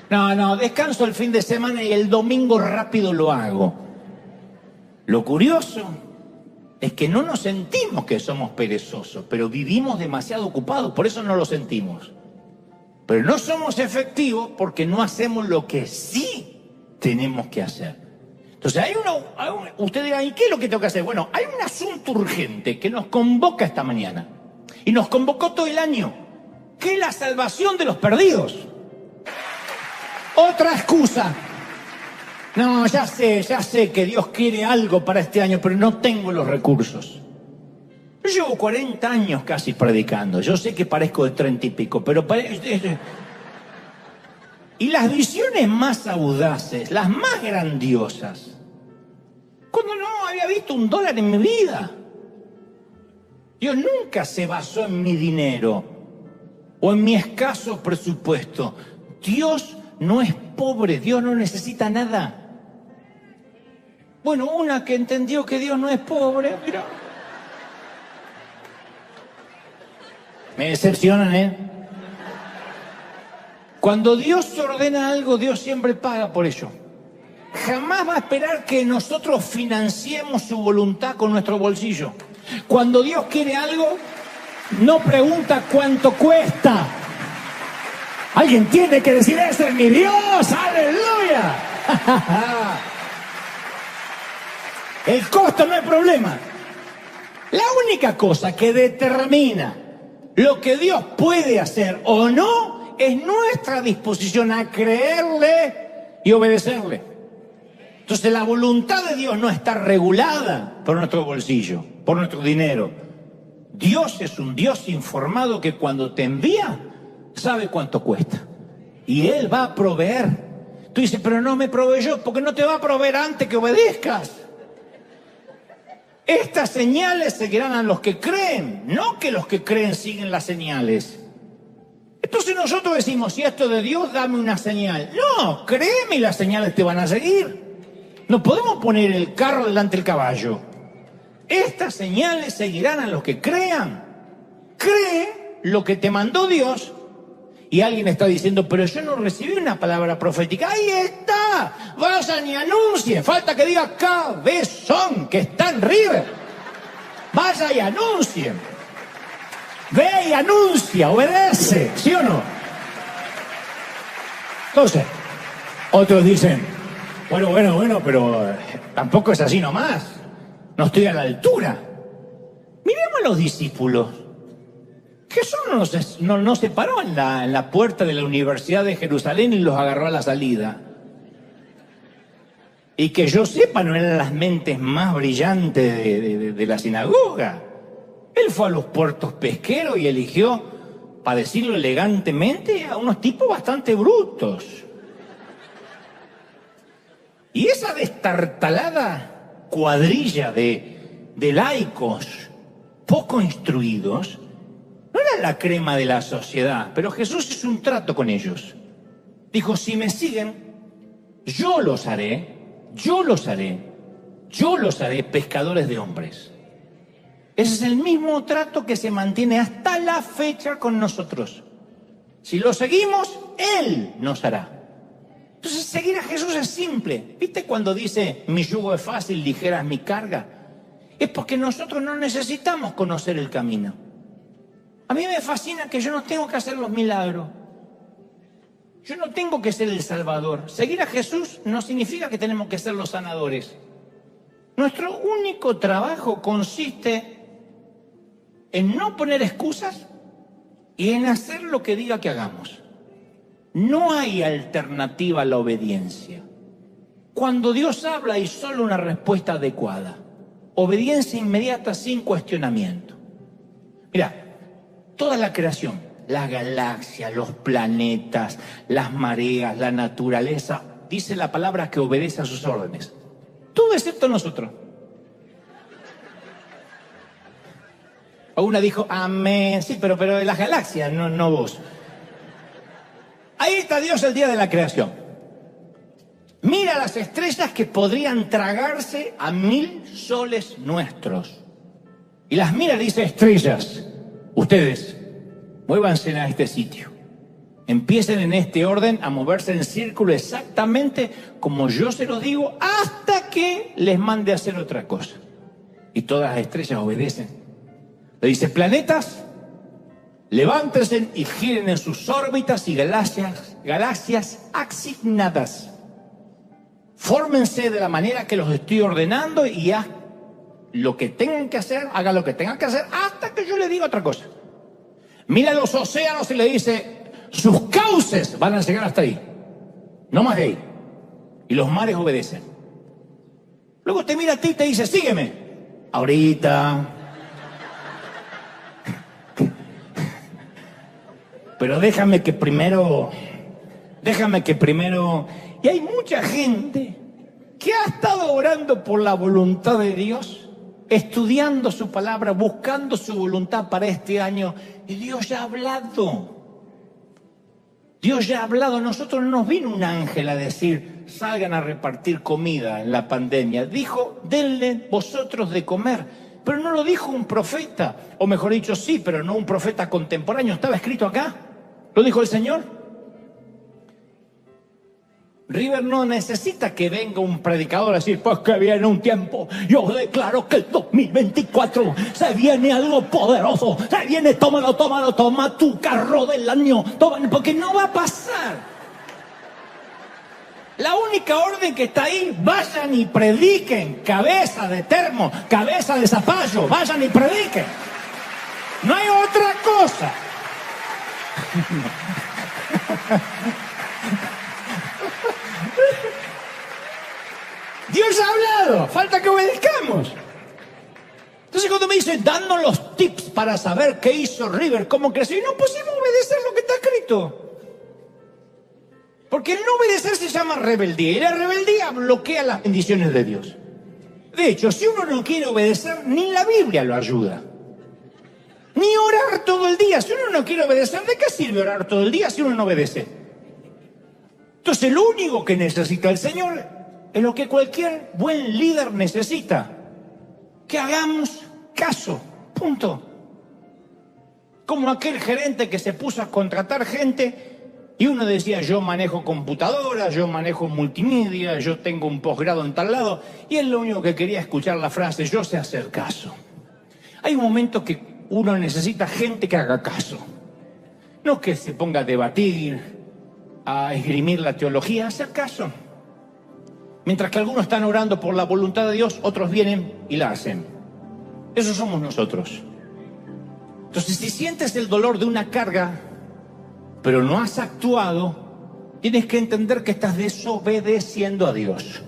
No, descanso el fin de semana y el domingo rápido lo hago. Lo curioso es que no nos sentimos que somos perezosos, pero vivimos demasiado ocupados, por eso no lo sentimos. Pero no somos efectivos porque no hacemos lo que sí tenemos que hacer. Entonces usted dirá, ¿y qué es lo que tengo que hacer? Bueno, hay un asunto urgente que nos convoca esta mañana y nos convocó todo el año, que es la salvación de los perdidos. Otra excusa. No, ya sé que Dios quiere algo para este año, pero no tengo los recursos. Yo llevo 40 años casi predicando. Yo sé que parezco de 30 y pico, pero y las visiones más audaces, las más grandiosas, cuando no había visto $1 en mi vida. Dios nunca se basó en mi dinero o en mi escaso presupuesto. Dios no es pobre, Dios no necesita nada. Bueno, una que entendió que Dios no es pobre, mira. Me decepcionan, ¿eh? Cuando Dios ordena algo, Dios siempre paga por ello. Jamás va a esperar que nosotros financiemos su voluntad con nuestro bolsillo. Cuando Dios quiere algo, no pregunta cuánto cuesta. Alguien tiene que decir, ese es mi Dios, aleluya. El costo no es problema. La única cosa que determina lo que Dios puede hacer o no es nuestra disposición a creerle y obedecerle. Entonces la voluntad de Dios no está regulada por nuestro bolsillo, por nuestro dinero. Dios es un Dios informado que cuando te envía, sabe cuánto cuesta. Y Él va a proveer. Tú dices, pero no me proveyó, porque no te va a proveer antes que obedezcas. Estas señales seguirán a los que creen, no que los que creen siguen las señales. Entonces nosotros decimos, si esto es de Dios, dame una señal. No, créeme y las señales te van a seguir. No podemos poner el carro delante del caballo. Estas señales seguirán a los que crean. Cree lo que te mandó Dios. Y alguien está diciendo, pero yo no recibí una palabra profética. ¡Ahí está! Vayan y anuncien. Falta que diga cabezón, que está en River. Vaya y anuncien. Ve y anuncia, obedece. ¿Sí o no? Entonces, otros dicen, bueno, pero tampoco es así nomás. No estoy a la altura. Miremos a los discípulos. Jesús no se paró en la puerta de la Universidad de Jerusalén y los agarró a la salida. Y que yo sepa, no eran las mentes más brillantes de la sinagoga. Él fue a los puertos pesqueros y eligió, para decirlo elegantemente, a unos tipos bastante brutos. Y esa destartalada cuadrilla de laicos poco instruidos no era la crema de la sociedad, pero Jesús hizo un trato con ellos. Dijo, si me siguen, yo los haré pescadores de hombres. Ese es el mismo trato que se mantiene hasta la fecha con nosotros. Si lo seguimos, Él nos hará. Entonces seguir a Jesús es simple. ¿Viste cuando dice, mi yugo es fácil, ligera es mi carga? Es porque nosotros no necesitamos conocer el camino. A mí me fascina que yo no tengo que hacer los milagros. Yo no tengo que ser el Salvador. Seguir a Jesús no significa que tenemos que ser los sanadores. Nuestro único trabajo consiste en no poner excusas y en hacer lo que diga que hagamos. No hay alternativa a la obediencia. Cuando Dios habla hay solo una respuesta adecuada. Obediencia inmediata sin cuestionamiento. Mira, toda la creación, las galaxias, los planetas, las mareas, la naturaleza, dice la palabra que obedece a sus órdenes. Todo excepto nosotros. Una dijo, amén, sí, pero de las galaxias, no vos. Ahí está Dios el día de la creación. Mira las estrellas que podrían tragarse a 1000 soles nuestros. Y las mira y dice, estrellas, ustedes, muévanse a este sitio. Empiecen en este orden a moverse en círculo exactamente como yo se los digo hasta que les mande a hacer otra cosa. Y todas las estrellas obedecen. Le dice, planetas, levántense y giren en sus órbitas y galaxias asignadas. Fórmense de la manera que los estoy ordenando y haz lo que tengan que hacer, hagan lo que tengan que hacer hasta que yo les diga otra cosa. Mira los océanos y le dice, sus cauces van a llegar hasta ahí, no más de ahí. Y los mares obedecen. Luego te mira a ti y te dice, sígueme. Ahorita. Pero déjame que primero. Y hay mucha gente que ha estado orando por la voluntad de Dios, estudiando su palabra, buscando su voluntad para este año. Y Dios ya ha hablado. Nosotros no nos vino un ángel a decir, salgan a repartir comida en la pandemia. Dijo, denle vosotros de comer. Pero no lo dijo un profeta. O mejor dicho, sí, pero no un profeta contemporáneo. Estaba escrito acá. Lo dijo el Señor. River no necesita que venga un predicador a decir, pues que viene un tiempo, yo declaro que el 2024 se viene algo poderoso, se viene, tómalo, toma tu carro del año, porque no va a pasar. La única orden que está ahí, vayan y prediquen, cabeza de termo, cabeza de zapallo, vayan y prediquen. No hay otra cosa. Dios ha hablado, falta que obedezcamos. Entonces cuando me dicen, dando los tips para saber qué hizo River, cómo creció, y no pusimos a obedecer lo que está escrito. Porque el no obedecer se llama rebeldía, y la rebeldía bloquea las bendiciones de Dios. De hecho, si uno no quiere obedecer, ni la Biblia lo ayuda. Ni orar todo el día. Si uno no quiere obedecer, ¿de qué sirve orar todo el día si uno no obedece? Entonces, lo único que necesita el Señor es lo que cualquier buen líder necesita. Que hagamos caso. Punto. Como aquel gerente que se puso a contratar gente y uno decía, yo manejo computadora, yo manejo multimedia, yo tengo un posgrado en tal lado, y él lo único que quería escuchar la frase, yo sé hacer caso. Hay un momento que uno necesita gente que haga caso. No que se ponga a debatir, a esgrimir la teología, a hacer caso. Mientras que algunos están orando por la voluntad de Dios, otros vienen y la hacen. Esos somos nosotros. Entonces, si sientes el dolor de una carga, pero no has actuado, tienes que entender que estás desobedeciendo a Dios.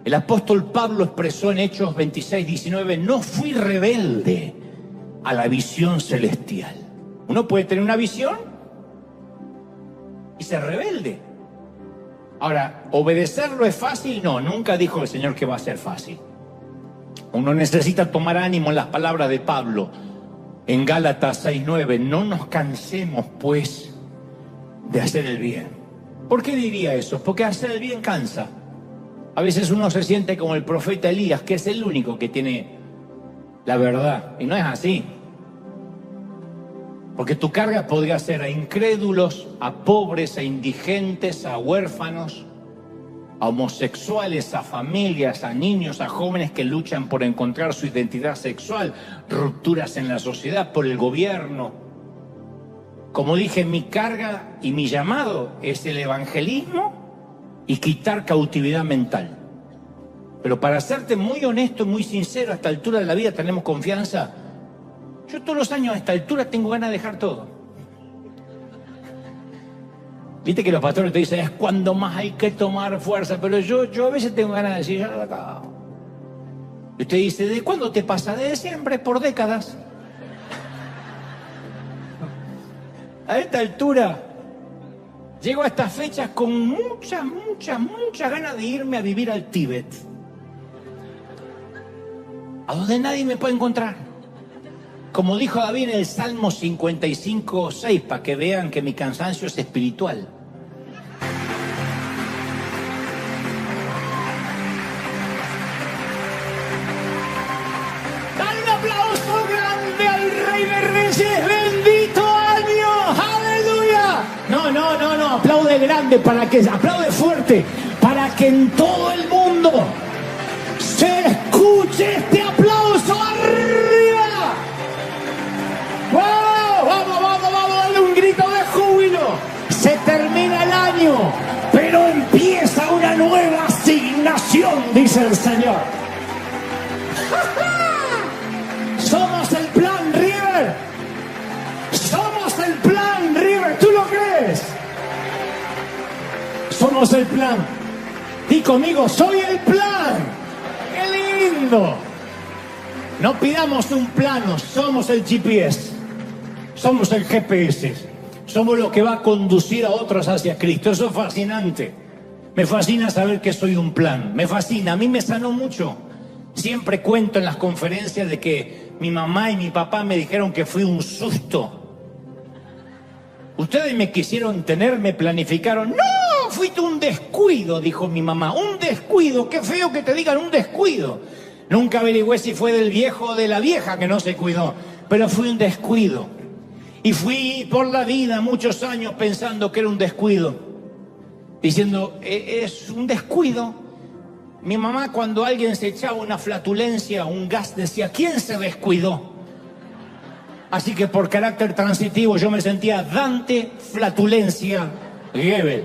El apóstol Pablo expresó en Hechos 26:19, no fui rebelde a la visión celestial. Uno puede tener una visión y ser rebelde. Ahora, ¿obedecerlo es fácil? No, nunca dijo el Señor que va a ser fácil. Uno necesita tomar ánimo en las palabras de Pablo en Gálatas 6:9. No nos cansemos, pues, de hacer el bien. ¿Por qué diría eso? Porque hacer el bien cansa. A veces uno se siente como el profeta Elías, que es el único que tiene la verdad. Y no es así. Porque tu carga podría ser a incrédulos, a pobres, a indigentes, a huérfanos, a homosexuales, a familias, a niños, a jóvenes que luchan por encontrar su identidad sexual, rupturas en la sociedad, por el gobierno. Como dije, mi carga y mi llamado es el evangelismo y quitar cautividad mental. Pero para serte muy honesto y muy sincero, a esta altura de la vida tenemos confianza. Yo todos los años a esta altura tengo ganas de dejar todo. Viste que los pastores te dicen, es cuando más hay que tomar fuerza, pero yo a veces tengo ganas de decir, ya lo acabo. Y usted dice, ¿de cuándo te pasa? Desde siempre, por décadas. A esta altura, llego a estas fechas con muchas ganas de irme a vivir al Tíbet. A donde nadie me puede encontrar. Como dijo David en el Salmo 55:6, para que vean que mi cansancio es espiritual. Dale un aplauso grande al Rey de Reyes, bendito año, aleluya. No, aplaude grande, aplaude fuerte, para que en todo el mundo se escuche este aplauso arriba. ¡Wow! Vamos, dale un grito de júbilo. Se termina el año, pero empieza una nueva asignación, dice el Señor. Somos el plan, River. Somos el plan, River. ¿Tú lo crees? Somos el plan. Di conmigo, soy el plan. ¡Qué lindo! No pidamos un plano, somos el GPS. Somos el GPS, somos lo que va a conducir a otros hacia Cristo. Eso es fascinante. Me fascina saber que soy un plan. Me fascina, a mí me sanó mucho. Siempre cuento en las conferencias de que mi mamá y mi papá me dijeron que fui un susto. Ustedes me quisieron tener, me planificaron. No, fuiste un descuido, dijo mi mamá. Un descuido, qué feo que te digan un descuido. Nunca averigüé si fue del viejo o de la vieja que no se cuidó, pero fue un descuido. Y fui por la vida muchos años pensando que era un descuido, diciendo, es un descuido. Mi mamá, cuando alguien se echaba una flatulencia, un gas, decía, ¿quién se descuidó? Así que por carácter transitivo yo me sentía Dante Flatulencia Gebel.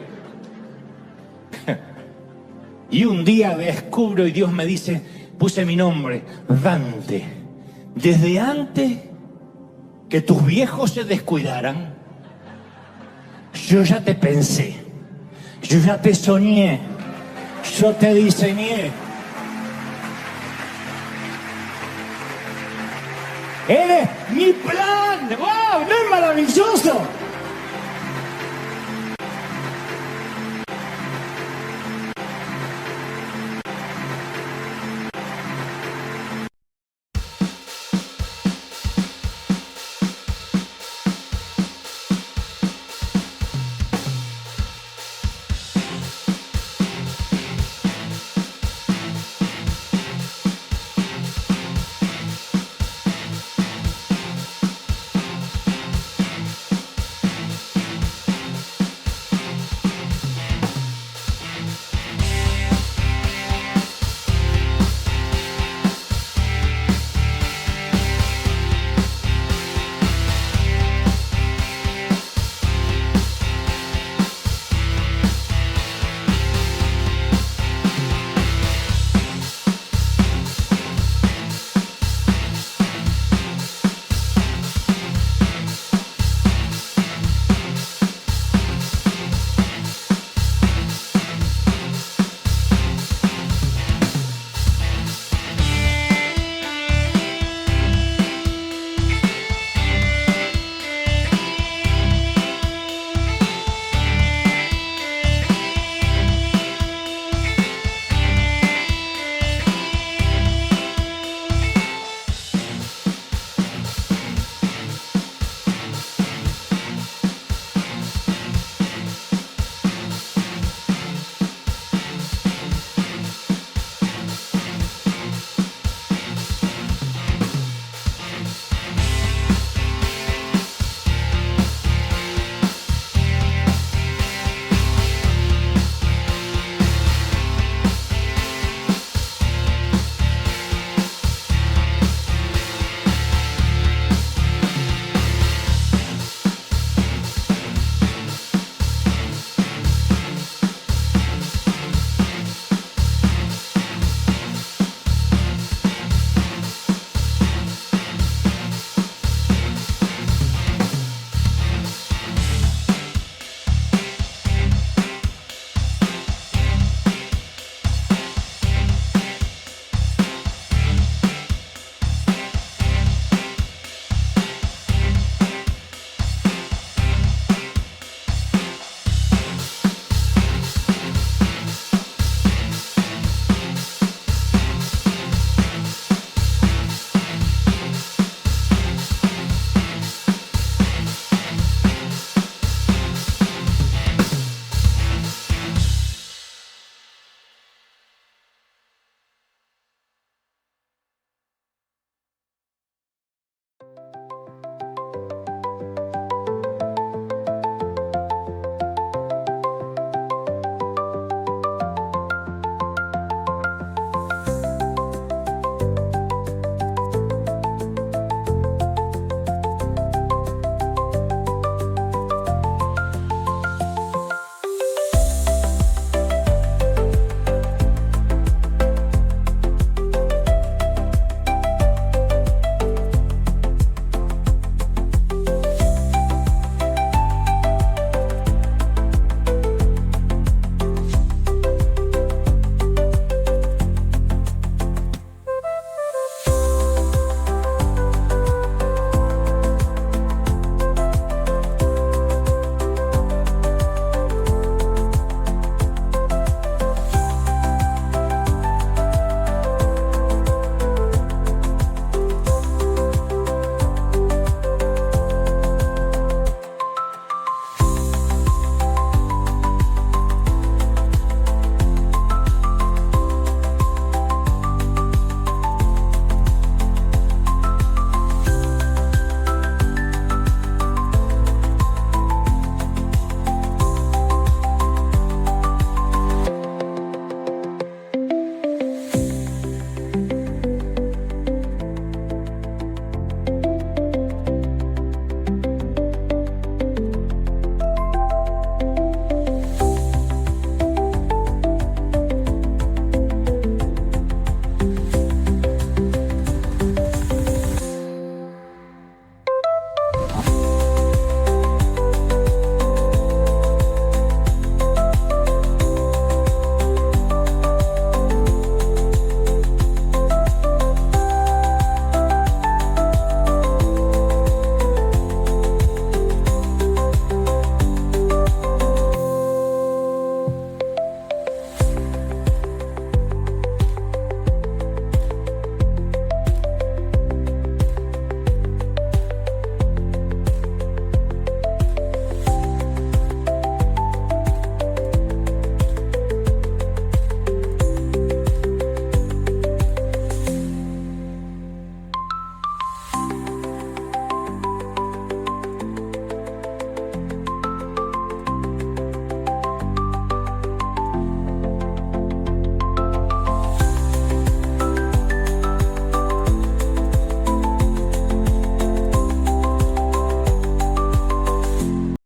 Y un día descubro y Dios me dice, puse mi nombre, Dante. Desde antes que tus viejos se descuidaran, yo ya te pensé, yo ya te soñé, yo te diseñé. Eres mi plan. ¡Wow!